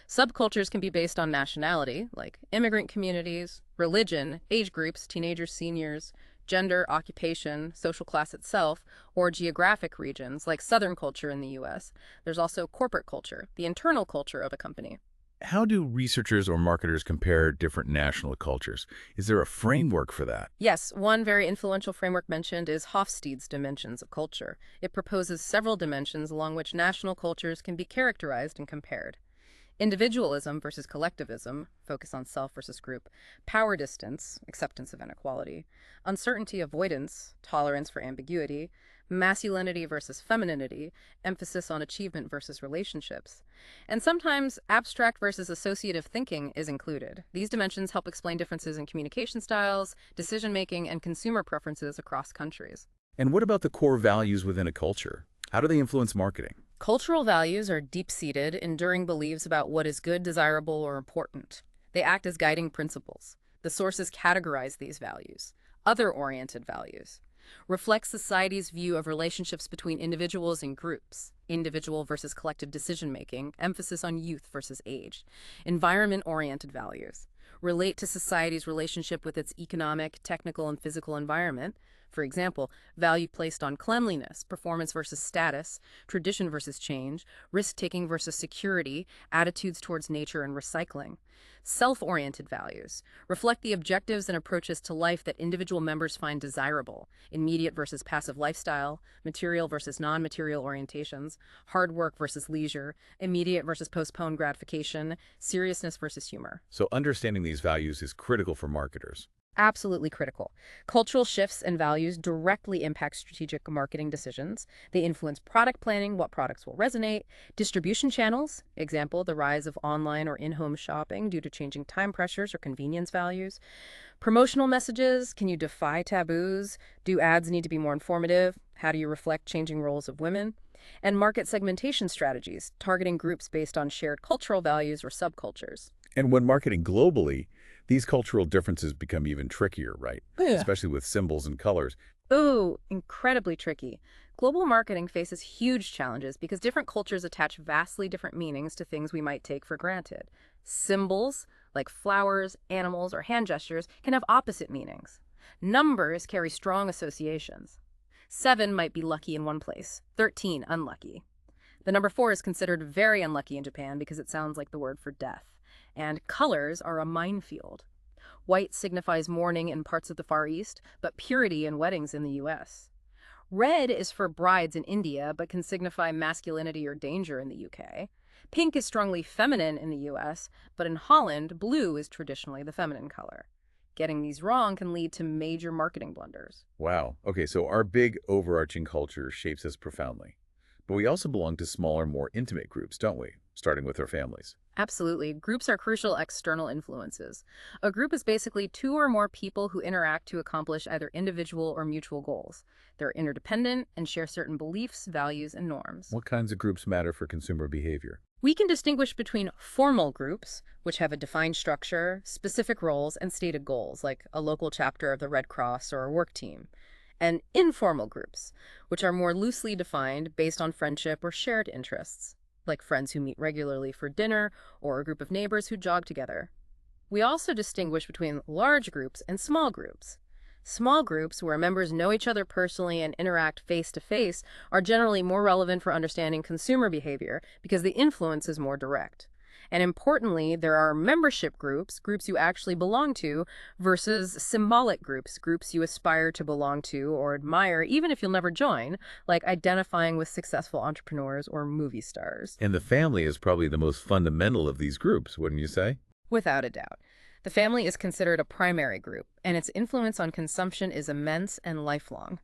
Subcultures can be based on nationality, like immigrant communities, religion, age groups, teenagers, seniors, gender, occupation, social class itself, or geographic regions, like Southern culture in the U.S. There's also corporate culture, the internal culture of a company. How do researchers or marketers compare different national cultures? Is there a framework for that? Yes, one very influential framework mentioned is Hofstede's Dimensions of Culture. It proposes several dimensions along which national cultures can be characterized and compared. Individualism versus collectivism, focus on self versus group, power distance, acceptance of inequality, uncertainty avoidance, tolerance for ambiguity, masculinity versus femininity, emphasis on achievement versus relationships. And sometimes abstract versus associative thinking is included. These dimensions help explain differences in communication styles, decision-making, and consumer preferences across countries. And what about the core values within a culture? How do they influence marketing? Cultural values are deep-seated, enduring beliefs about what is good, desirable, or important. They act as guiding principles. The sources categorize these values. Other-oriented values reflect society's view of relationships between individuals and groups. Individual versus collective decision-making, emphasis on youth versus age. Environment-oriented values relate to society's relationship with its economic, technical, and physical environment. For example, value placed on cleanliness, performance versus status, tradition versus change, risk-taking versus security, attitudes towards nature and recycling. Self-oriented values reflect the objectives and approaches to life that individual members find desirable, immediate versus passive lifestyle, material versus non-material orientations, hard work versus leisure, immediate versus postponed gratification, seriousness versus humor. So understanding these values is critical for marketers. Absolutely critical. Cultural shifts and values directly impact strategic marketing decisions. They influence product planning, what products will resonate, distribution channels, example, the rise of online or in-home shopping due to changing time pressures or convenience values. Promotional messages, can you defy taboos? Do ads need to be more informative? How do you reflect changing roles of women? And market segmentation strategies, targeting groups based on shared cultural values or subcultures. And when marketing globally, these cultural differences become even trickier, right? Yeah. Especially with symbols and colors. Ooh, incredibly tricky. Global marketing faces huge challenges because different cultures attach vastly different meanings to things we might take for granted. Symbols, like flowers, animals, or hand gestures, can have opposite meanings. Numbers carry strong associations. 7 might be lucky in one place, 13 unlucky. The number 4 is considered very unlucky in Japan because it sounds like the word for death. And colors are a minefield. White signifies mourning in parts of the Far East, but purity in weddings in the US. Red is for brides in India, but can signify masculinity or danger in the UK. Pink is strongly feminine in the US, but in Holland, blue is traditionally the feminine color. Getting these wrong can lead to major marketing blunders. Wow. Okay, so our big overarching culture shapes us profoundly. But we also belong to smaller, more intimate groups, don't we? Starting with our families. Absolutely. Groups are crucial external influences. A group is basically 2 or more people who interact to accomplish either individual or mutual goals. They're interdependent and share certain beliefs, values, and norms. What kinds of groups matter for consumer behavior? We can distinguish between formal groups, which have a defined structure, specific roles, and stated goals, like a local chapter of the Red Cross or a work team, and informal groups, which are more loosely defined based on friendship or shared interests, like friends who meet regularly for dinner or a group of neighbors who jog together. We also distinguish between large groups and small groups. Small groups, where members know each other personally and interact face-to-face, are generally more relevant for understanding consumer behavior because the influence is more direct. And importantly, there are membership groups, groups you actually belong to, versus symbolic groups, groups you aspire to belong to or admire, even if you'll never join, like identifying with successful entrepreneurs or movie stars. And the family is probably the most fundamental of these groups, wouldn't you say? Without a doubt. The family is considered a primary group, and its influence on consumption is immense and lifelong.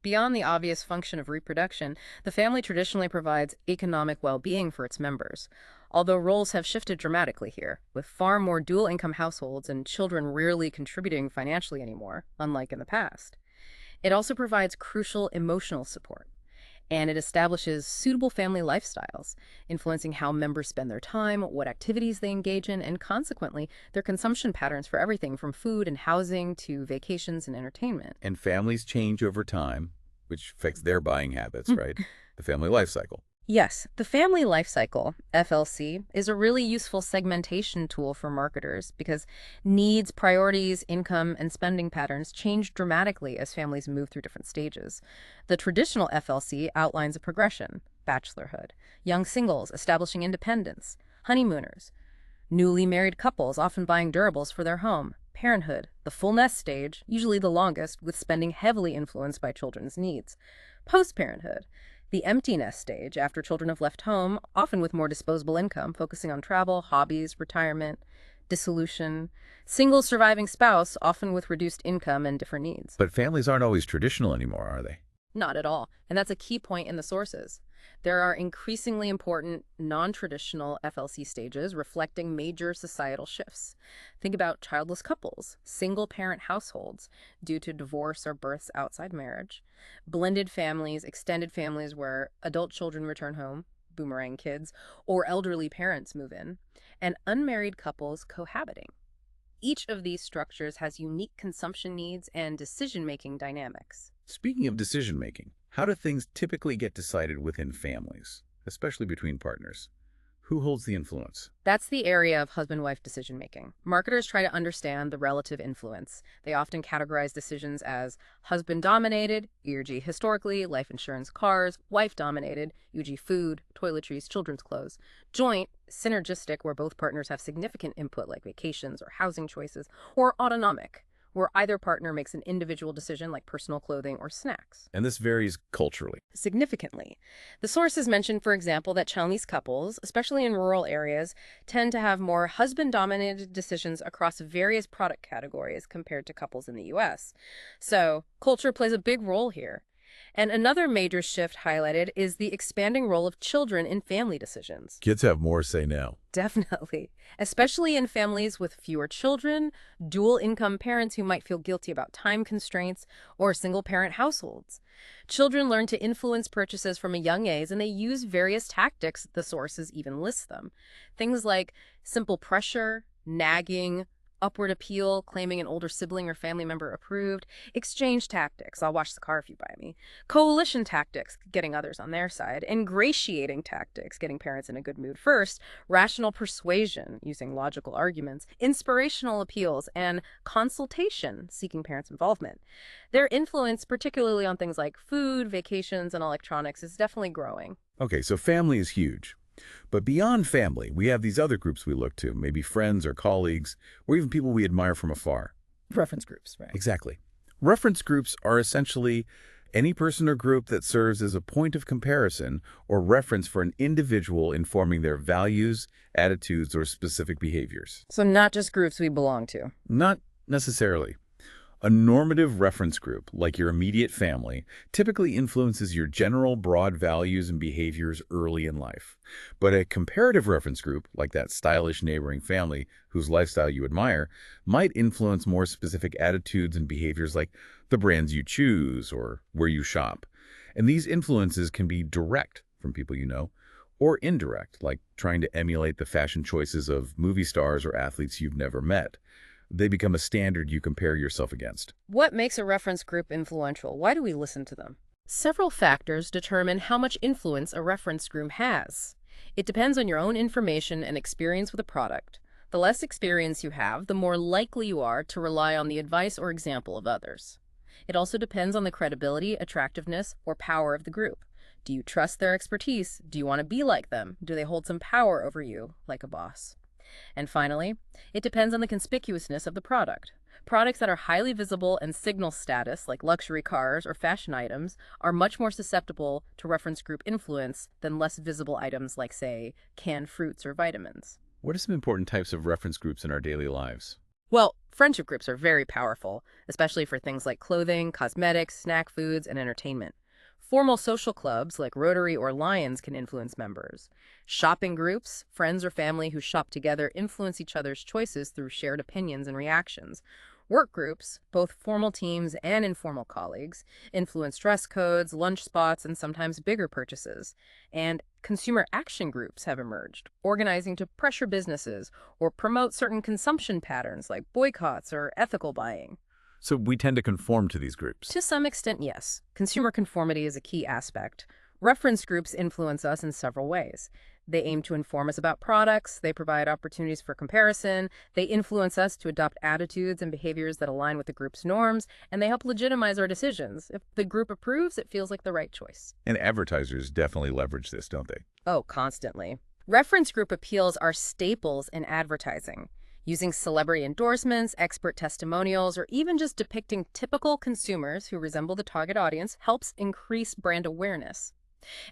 Beyond the obvious function of reproduction, the family traditionally provides economic well-being for its members, although roles have shifted dramatically here, with far more dual-income households and children rarely contributing financially anymore, unlike in the past. It also provides crucial emotional support, and it establishes suitable family lifestyles, influencing how members spend their time, what activities they engage in, and consequently, their consumption patterns for everything from food and housing to vacations and entertainment. And families change over time, which affects their buying habits, right? The family life cycle. Yes, the family life cycle, FLC, is a really useful segmentation tool for marketers because needs, priorities, income, and spending patterns change dramatically as families move through different stages. The traditional FLC outlines a progression: bachelorhood, young singles establishing independence, honeymooners, newly married couples often buying durables for their home, parenthood, the full nest stage, usually the longest, with spending heavily influenced by children's needs, post-parenthood, the empty nest stage after children have left home, often with more disposable income, focusing on travel, hobbies, retirement, dissolution, single surviving spouse, often with reduced income and different needs. But families aren't always traditional anymore, are they? Not at all, and that's a key point in the sources. There are increasingly important non-traditional FLC stages reflecting major societal shifts. Think about childless couples, single-parent households due to divorce or births outside marriage, blended families, extended families where adult children return home, boomerang kids, or elderly parents move in, and unmarried couples cohabiting. Each of these structures has unique consumption needs and decision-making dynamics. Speaking of decision-making, how do things typically get decided within families, especially between partners? Who holds the influence? That's the area of husband-wife decision-making. Marketers try to understand the relative influence. They often categorize decisions as husband-dominated, e.g. historically, life insurance, cars, wife-dominated, e.g. food, toiletries, children's clothes, joint, synergistic, where both partners have significant input like vacations or housing choices, or autonomic, where either partner makes an individual decision like personal clothing or snacks. And this varies culturally. Significantly. The sources mention, for example, that Chinese couples, especially in rural areas, tend to have more husband-dominated decisions across various product categories compared to couples in the US. So, culture plays a big role here. And another major shift highlighted is the expanding role of children in family decisions. Kids have more say now. Definitely. Especially in families with fewer children, dual-income parents who might feel guilty about time constraints, or single-parent households. Children learn to influence purchases from a young age, and they use various tactics. The sources even list them. Things like simple pressure, nagging, upward appeal, claiming an older sibling or family member approved, exchange tactics, I'll wash the car if you buy me, coalition tactics, getting others on their side, ingratiating tactics, getting parents in a good mood first, rational persuasion, using logical arguments, inspirational appeals, and consultation, seeking parents' involvement. Their influence, particularly on things like food, vacations, and electronics, is definitely growing. Okay, so family is huge. But beyond family, we have these other groups we look to, maybe friends or colleagues, or even people we admire from afar. Reference groups, right? Exactly. Reference groups are essentially any person or group that serves as a point of comparison or reference for an individual informing their values, attitudes, or specific behaviors. So not just groups we belong to. Not necessarily. A normative reference group, like your immediate family, typically influences your general broad values and behaviors early in life. But a comparative reference group, like that stylish neighboring family whose lifestyle you admire, might influence more specific attitudes and behaviors like the brands you choose or where you shop. And these influences can be direct from people you know, or indirect, like trying to emulate the fashion choices of movie stars or athletes you've never met. They become a standard you compare yourself against. What makes a reference group influential? Why do we listen to them? Several factors determine how much influence a reference group has. It depends on your own information and experience with a product. The less experience you have, the more likely you are to rely on the advice or example of others. It also depends on the credibility, attractiveness, or power of the group. Do you trust their expertise? Do you want to be like them? Do they hold some power over you, like a boss? And finally, it depends on the conspicuousness of the product. Products that are highly visible and signal status, like luxury cars or fashion items, are much more susceptible to reference group influence than less visible items like, say, canned fruits or vitamins. What are some important types of reference groups in our daily lives? Well, friendship groups are very powerful, especially for things like clothing, cosmetics, snack foods, and entertainment. Formal social clubs like Rotary or Lions can influence members. Shopping groups, friends or family who shop together, influence each other's choices through shared opinions and reactions. Work groups, both formal teams and informal colleagues, influence dress codes, lunch spots, and sometimes bigger purchases. And consumer action groups have emerged, organizing to pressure businesses or promote certain consumption patterns like boycotts or ethical buying. So we tend to conform to these groups. To some extent, yes. Consumer conformity is a key aspect. Reference groups influence us in several ways. They aim to inform us about products, they provide opportunities for comparison, they influence us to adopt attitudes and behaviors that align with the group's norms, and they help legitimize our decisions. If the group approves, it feels like the right choice. And advertisers definitely leverage this, don't they? Oh, constantly. Reference group appeals are staples in advertising. Using celebrity endorsements, expert testimonials, or even just depicting typical consumers who resemble the target audience helps increase brand awareness.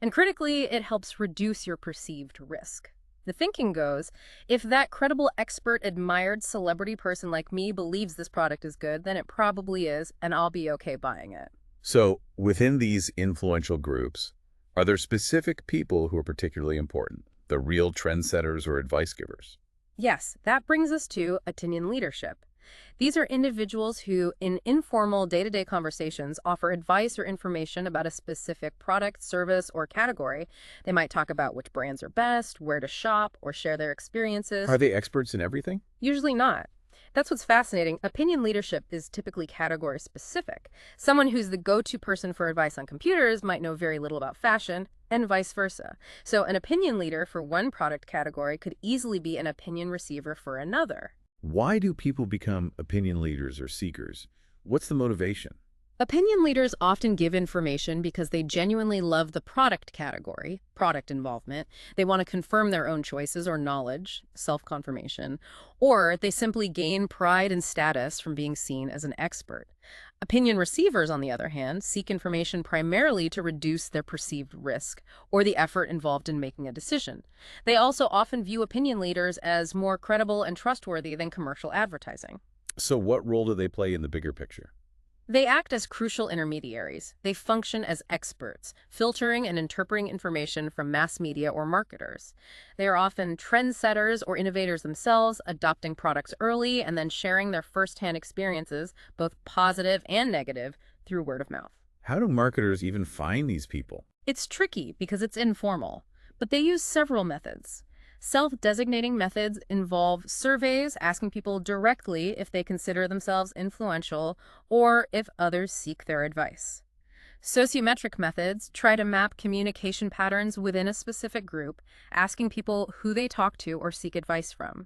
And critically, it helps reduce your perceived risk. The thinking goes, if that credible expert admired celebrity person like me believes this product is good, then it probably is, and I'll be okay buying it. So within these influential groups, Are there specific people who are particularly important? The real trendsetters or advice givers? Yes, that brings us to opinion leadership. These are individuals who, in informal day-to-day conversations, offer advice or information about a specific product, service, or category. They might talk about which brands are best, where to shop, or share their Are experiences. they experts in everything? Usually not. That's what's fascinating. Opinion leadership is typically category specific. Someone who's the go-to person for advice on computers might know very little about fashion, and vice versa. So an opinion leader for one product category could easily be an opinion receiver for another. Why do people become opinion leaders or seekers? What's the motivation? Opinion leaders often give information because they genuinely love the product category, product involvement. They want to confirm their own choices or knowledge, self-confirmation, or they simply gain pride and status from being seen as an expert. Opinion receivers, on the other hand, seek information primarily to reduce their perceived risk or the effort involved in making a decision. They also often view opinion leaders as more credible and trustworthy than commercial advertising. So what role do they play in the bigger picture? They act as crucial intermediaries. They function as experts, filtering and interpreting information from mass media or marketers. They are often trendsetters or innovators themselves, adopting products early and then sharing their firsthand experiences, both positive and negative, through word of mouth. How do marketers even find these people? It's tricky because it's informal, but they use several methods. Self-designating methods involve surveys asking people directly if they consider themselves influential or if others seek their advice. Sociometric methods try to map communication patterns within a specific group, asking people who they talk to or seek advice from.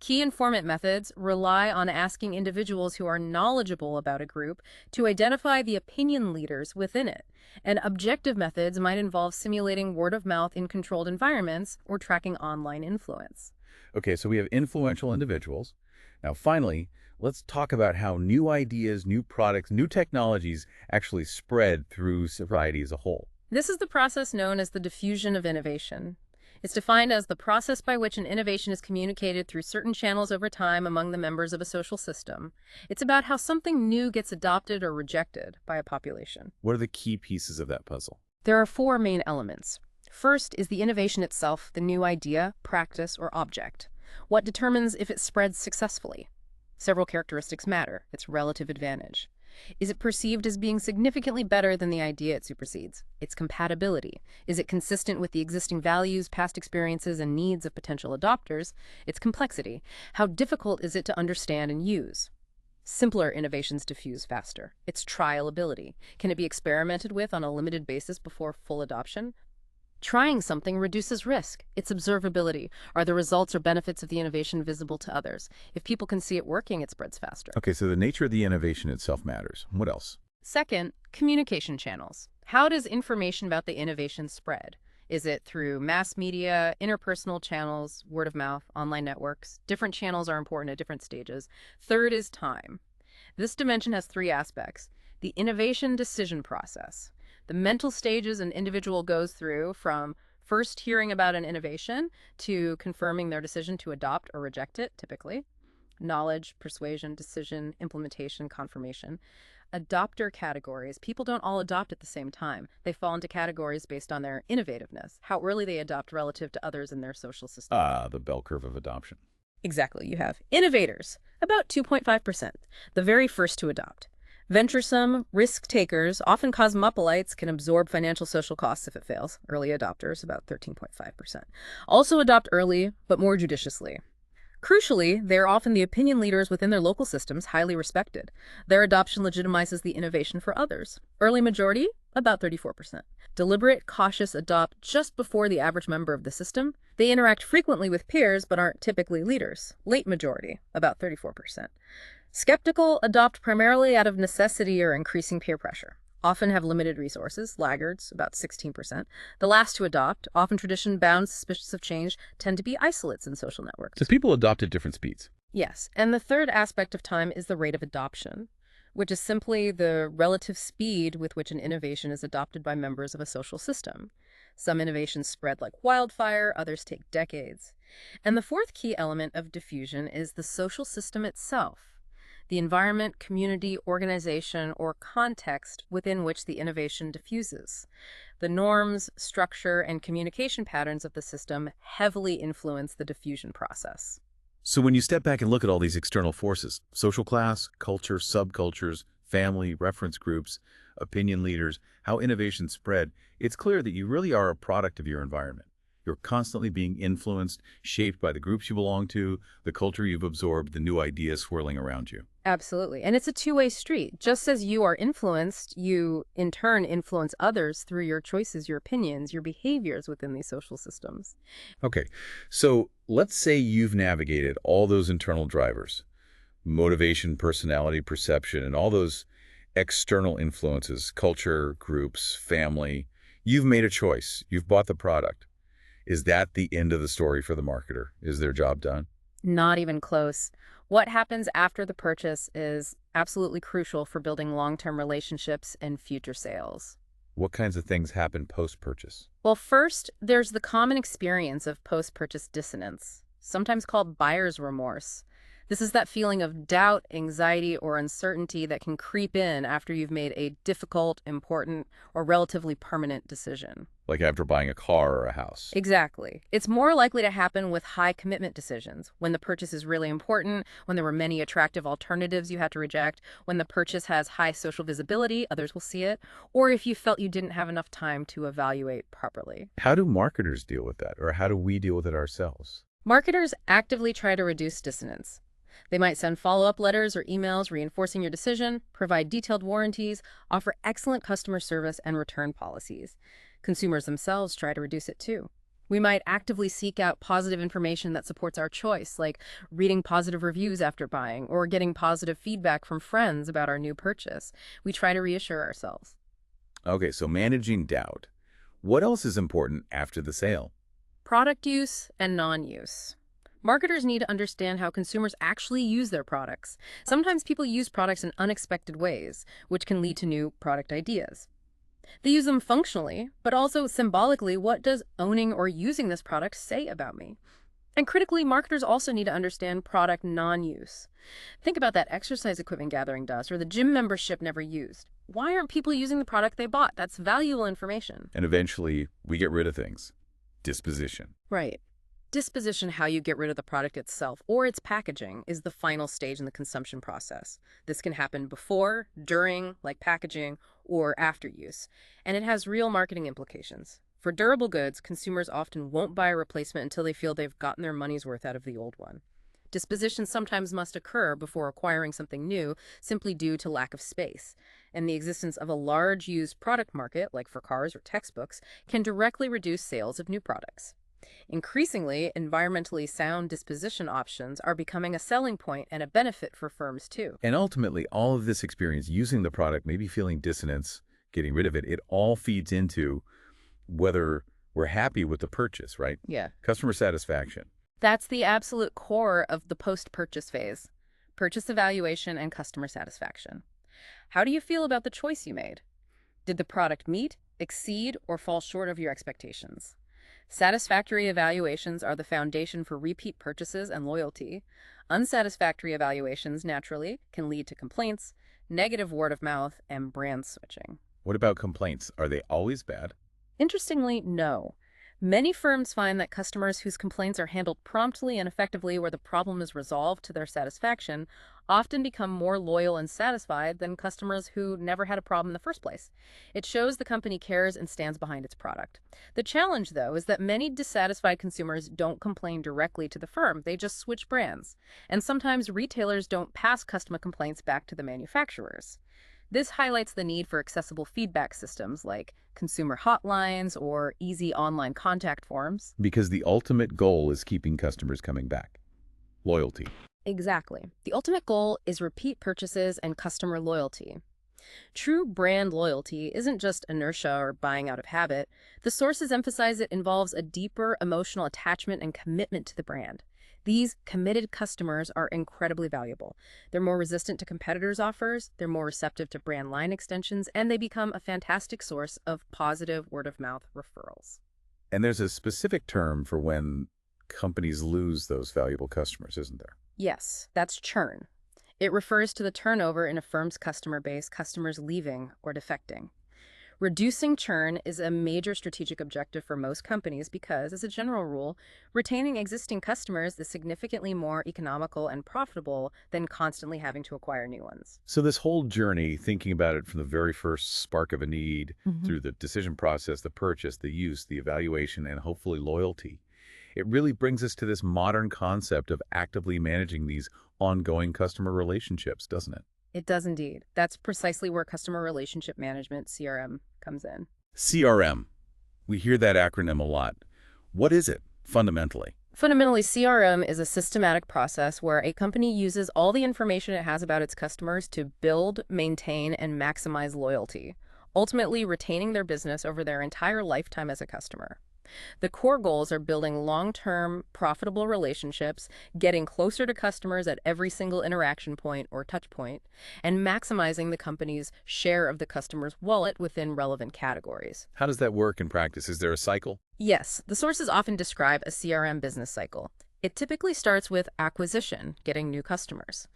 Key informant methods rely on asking individuals who are knowledgeable about a group to identify the opinion leaders within it. And objective methods might involve simulating word of mouth in controlled environments or tracking online influence. Okay, so we have influential individuals. Now, finally, let's talk about how new ideas, new products, new technologies actually spread through society as a whole. This is the process known as the diffusion of innovation. It's defined as the process by which an innovation is communicated through certain channels over time among the members of a social system. It's about how something new gets adopted or rejected by a population. What are the key pieces of that puzzle? There are four main elements. First is the innovation itself, the new idea, practice, or object. What determines if it spreads successfully? Several characteristics matter. Its relative advantage. Is it perceived as being significantly better than the idea it supersedes? Its compatibility. Is it consistent with the existing values, past experiences, and needs of potential adopters? Its complexity. How difficult is it to understand and use? Simpler innovations diffuse faster. Its trialability. Can it be experimented with on a limited basis before full adoption? Trying something reduces risk. Its observability. Are the results or benefits of the innovation visible to others? If people can see it working, it spreads faster. Okay, so the nature of the innovation itself matters. What else? Second, communication channels. How does information about the innovation spread? Is it through mass media, interpersonal channels, word of mouth, online networks? Different channels are important at different stages. Third is time. This dimension has three aspects. The innovation decision process. The mental stages an individual goes through from first hearing about an innovation to confirming their decision to adopt or reject it, typically. Knowledge, persuasion, decision, implementation, confirmation. Adopter categories. People don't all adopt at the same time. They fall into categories based on their innovativeness, how early they adopt relative to others in their social system. The bell curve of adoption. Exactly. You have innovators, about 2.5%, the very first to adopt. Venturesome risk takers, often cosmopolites, can absorb financial social costs if it fails. Early adopters, about 13.5%. Also adopt early, but more judiciously. Crucially, they are often the opinion leaders within their local systems, highly respected. Their adoption legitimizes the innovation for others. Early majority, about 34%. Deliberate, cautious adopt just before the average member of the system. They interact frequently with peers, but aren't typically leaders. Late majority, about 34%. Skeptical adopt primarily out of necessity or increasing peer pressure. Often have limited resources, laggards, about 16%. The last to adopt, often tradition-bound, suspicious of change, tend to be isolates in social networks. So people adopt at different speeds. Yes, and the third aspect of time is the rate of adoption, which is simply the relative speed with which an innovation is adopted by members of a social system. Some innovations spread like wildfire, others take decades. And the fourth key element of diffusion is the social system itself. the environment, community, organization, or context within which the innovation diffuses. The norms, structure, and communication patterns of the system heavily influence the diffusion process. So when you step back and look at all these external forces, social class, culture, subcultures, family, reference groups, opinion leaders, how innovation spread, it's clear that you really are a product of your environment. You're constantly being influenced, shaped by the groups you belong to, the culture you've absorbed, the new ideas swirling around you. Absolutely. And it's a two-way street. Just as you are influenced, you in turn influence others through your choices, your opinions, your behaviors within these social systems. Okay, so let's say you've navigated all those internal drivers, motivation, personality, perception, and all those external influences, culture, groups, family. You've made a choice. You've bought the product. Is that the end of the story for the marketer? Is their job done? Not even close. What happens after the purchase is absolutely crucial for building long-term relationships and future sales. What kinds of things happen post-purchase? Well, first, there's the common experience of post-purchase dissonance, sometimes called buyer's remorse. This is that feeling of doubt, anxiety, or uncertainty that can creep in after you've made a difficult, important, or relatively permanent decision. Like after buying a car or a house? Exactly. It's more likely to happen with high commitment decisions, when the purchase is really important, when there were many attractive alternatives you had to reject, when the purchase has high social visibility, others will see it, or if you felt you didn't have enough time to evaluate properly. How do marketers deal with that? Or how do we deal with it ourselves? Marketers actively try to reduce dissonance. They might send follow-up letters or emails reinforcing your decision, provide detailed warranties, offer excellent customer service and return policies. Consumers themselves try to reduce it too. We might actively seek out positive information that supports our choice, like reading positive reviews after buying or getting positive feedback from friends about our new purchase. We try to reassure ourselves. Okay, so managing doubt. What else is important after the sale? Product use and non-use. Marketers need to understand how consumers actually use their products. Sometimes people use products in unexpected ways, which can lead to new product ideas. They use them functionally, but also symbolically. What does owning or using this product say about me? And critically, marketers also need to understand product non-use. Think about that exercise equipment gathering dust or the gym membership never used. Why aren't people using the product they bought? That's valuable information. And eventually, we get rid of things. Disposition. Right. Disposition, how you get rid of the product itself or its packaging, is the final stage in the consumption process. This can happen before, during, like packaging, or after use, and it has real marketing implications. For durable goods, consumers often won't buy a replacement until they feel they've gotten their money's worth out of the old one. Disposition sometimes must occur before acquiring something new simply due to lack of space, and the existence of a large used product market, like for cars or textbooks, can directly reduce sales of new products. Increasingly, environmentally sound disposition options are becoming a selling point and a benefit for firms too. And ultimately, all of this experience using the product, maybe feeling dissonance, getting rid of it, it all feeds into whether we're happy with the purchase, right? Yeah. Customer satisfaction. That's the absolute core of the post-purchase phase: purchase evaluation and customer satisfaction. How do you feel about the choice you made? Did the product meet, exceed, or fall short of your expectations? Satisfactory evaluations are the foundation for repeat purchases and loyalty. Unsatisfactory evaluations, naturally, can lead to complaints, negative word of mouth, and brand switching. What about complaints? Are they always bad? Interestingly, no. Many firms find that customers whose complaints are handled promptly and effectively, where the problem is resolved to their satisfaction, often become more loyal and satisfied than customers who never had a problem in the first place. It shows the company cares and stands behind its product. The challenge, though, is that many dissatisfied consumers don't complain directly to the firm. They just switch brands. And sometimes retailers don't pass customer complaints back to the manufacturers. This highlights the need for accessible feedback systems like consumer hotlines or easy online contact forms. Because the ultimate goal is keeping customers coming back. Loyalty. Exactly. The ultimate goal is repeat purchases and customer loyalty. True brand loyalty isn't just inertia or buying out of habit. The sources emphasize it involves a deeper emotional attachment and commitment to the brand. These committed customers are incredibly valuable. They're more resistant to competitors' offers, they're more receptive to brand line extensions, and they become a fantastic source of positive word-of-mouth referrals. And there's a specific term for when companies lose those valuable customers, isn't there? Yes, that's churn. It refers to the turnover in a firm's customer base, customers leaving or defecting. Reducing churn is a major strategic objective for most companies because, as a general rule, retaining existing customers is significantly more economical and profitable than constantly having to acquire new ones. So this whole journey, thinking about it from the very first spark of a need through the decision process, the purchase, the use, the evaluation, and hopefully loyalty, it really brings us to this modern concept of actively managing these ongoing customer relationships, doesn't it? It does indeed. That's precisely where customer relationship management, CRM, comes in. CRM. We hear that acronym a lot. What is it, fundamentally? Fundamentally, CRM is a systematic process where a company uses all the information it has about its customers to build, maintain, and maximize loyalty, ultimately retaining their business over their entire lifetime as a customer. The core goals are building long-term, profitable relationships, getting closer to customers at every single interaction point or touch point, and maximizing the company's share of the customer's wallet within relevant categories. How does that work in practice? Is there a cycle? Yes, the sources often describe a CRM business cycle. It typically starts with acquisition, getting new customers.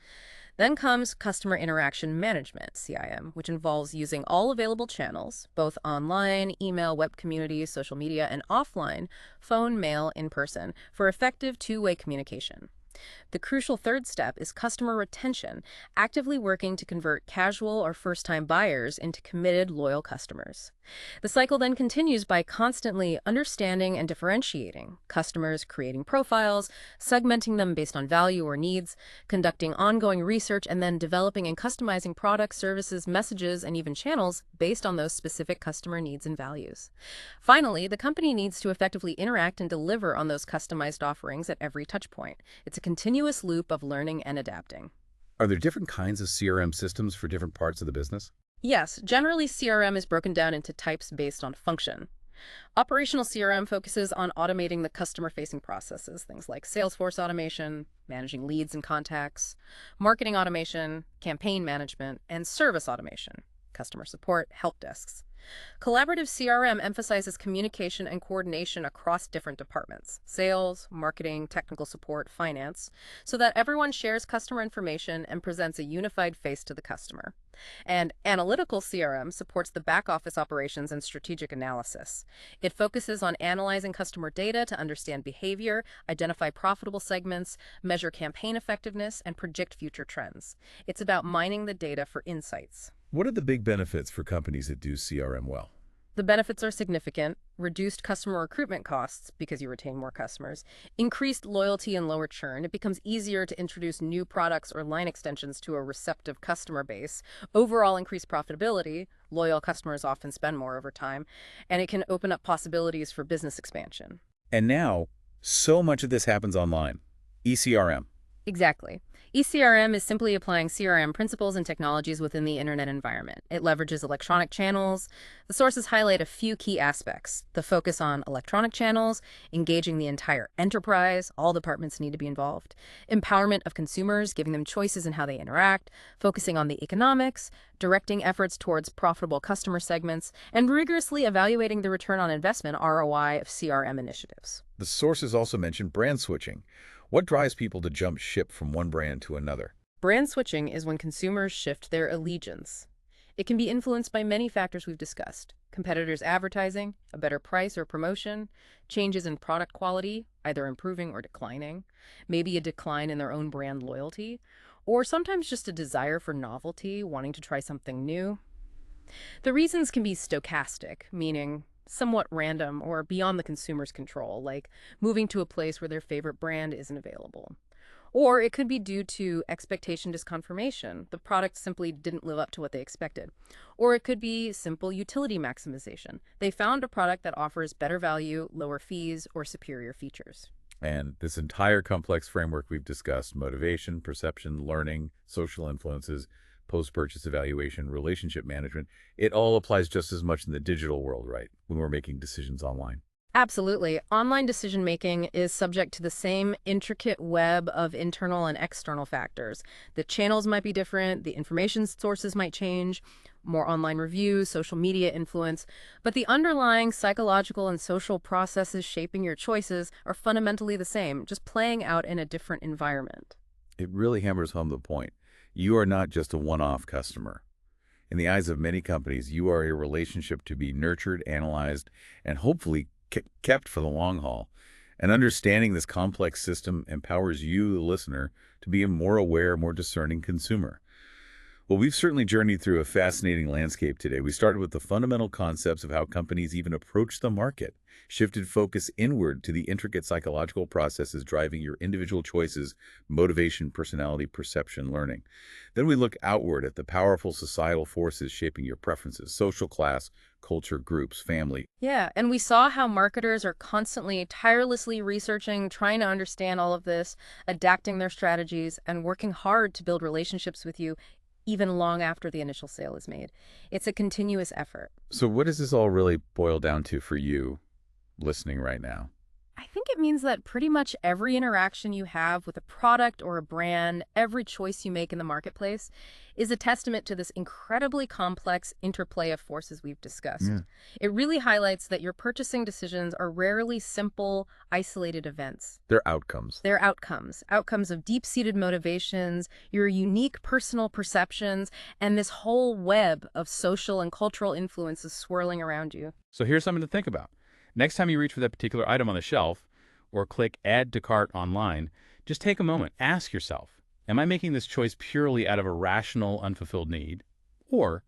Then comes customer interaction management, CIM, which involves using all available channels, both online, email, web communities, social media, and offline, phone, mail, in person, for effective two-way communication. The crucial third step is customer retention, actively working to convert casual or first-time buyers into committed, loyal customers. The cycle then continues by constantly understanding and differentiating customers, creating profiles, segmenting them based on value or needs, conducting ongoing research, and then developing and customizing products, services, messages, and even channels based on those specific customer needs and values. Finally, the company needs to effectively interact and deliver on those customized offerings at every touchpoint. It's a continuous loop of learning and adapting. Are there different kinds of CRM systems for different parts of the business? Yes, generally CRM is broken down into types based on function. Operational CRM focuses on automating the customer-facing processes, things like Salesforce automation, managing leads and contacts, marketing automation, campaign management, and service automation, customer support, help desks. Collaborative CRM emphasizes communication and coordination across different departments, sales, marketing, technical support, finance, so that everyone shares customer information and presents a unified face to the customer. And analytical CRM supports the back office operations and strategic analysis. It focuses on analyzing customer data to understand behavior, identify profitable segments, measure campaign effectiveness, and predict future trends. It's about mining the data for insights. What are the big benefits for companies that do CRM well? The benefits are significant: reduced customer recruitment costs because you retain more customers, increased loyalty and lower churn. It becomes easier to introduce new products or line extensions to a receptive customer base, overall increased profitability, loyal customers often spend more over time, and it can open up possibilities for business expansion. And now, so much of this happens online. ECRM. Exactly. ECRM is simply applying CRM principles and technologies within the internet environment. It leverages electronic channels. The sources highlight a few key aspects: the focus on electronic channels, engaging the entire enterprise, all departments need to be involved, empowerment of consumers, giving them choices in how they interact, focusing on the economics, directing efforts towards profitable customer segments, and rigorously evaluating the return on investment ROI of CRM initiatives. The sources also mention brand switching. What drives people to jump ship from one brand to another? Brand switching is when consumers shift their allegiance. It can be influenced by many factors we've discussed: competitors' advertising, a better price or promotion, changes in product quality, either improving or declining, maybe a decline in their own brand loyalty, or sometimes just a desire for novelty, wanting to try something new. The reasons can be stochastic, meaning somewhat random or beyond the consumer's control, like moving to a place where their favorite brand isn't available. Or it could be due to expectation disconfirmation. The product simply didn't live up to what they expected. Or it could be simple utility maximization. They found a product that offers better value, lower fees, or superior features. And this entire complex framework we've discussed, motivation, perception, learning, social influences, post-purchase evaluation, relationship management, it all applies just as much in the digital world, right, when we're making decisions online. Absolutely. Online decision-making is subject to the same intricate web of internal and external factors. The channels might be different, the information sources might change, more online reviews, social media influence, but the underlying psychological and social processes shaping your choices are fundamentally the same, just playing out in a different environment. It really hammers home the point. You are not just a one-off customer. In the eyes of many companies, you are a relationship to be nurtured, analyzed, and hopefully kept for the long haul. And understanding this complex system empowers you, the listener, to be a more aware, more discerning consumer. Well, we've certainly journeyed through a fascinating landscape today. We started with the fundamental concepts of how companies even approach the market, shifted focus inward to the intricate psychological processes driving your individual choices, motivation, personality, perception, learning. Then we look outward at the powerful societal forces shaping your preferences, social class, culture, groups, family. Yeah, and we saw how marketers are constantly, tirelessly researching, trying to understand all of this, adapting their strategies, and working hard to build relationships with you even long after the initial sale is made. It's a continuous effort. So what does this all really boil down to for you listening right now? I think it means that pretty much every interaction you have with a product or a brand, every choice you make in the marketplace, is a testament to this incredibly complex interplay of forces we've discussed. Yeah. It really highlights that your purchasing decisions are rarely simple, isolated events. Their outcomes. They're outcomes of deep-seated motivations, your unique personal perceptions, and this whole web of social and cultural influences swirling around you. So here's something to think about. Next time you reach for that particular item on the shelf or click Add to Cart online, just take a moment. Ask yourself, am I making this choice purely out of a rational, unfulfilled need? Or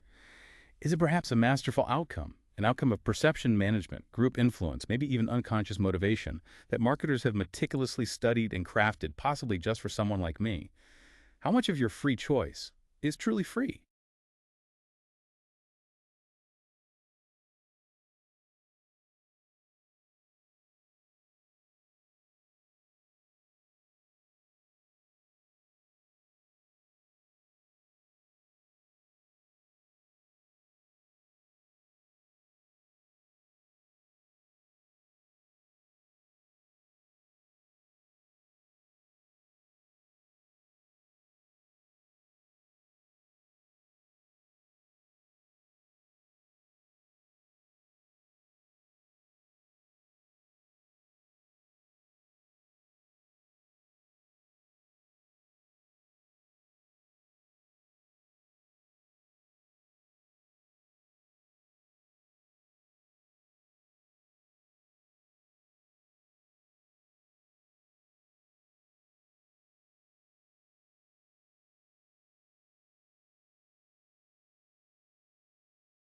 is it perhaps a masterful outcome, an outcome of perception management, group influence, maybe even unconscious motivation that marketers have meticulously studied and crafted, possibly just for someone like me? How much of your free choice is truly free?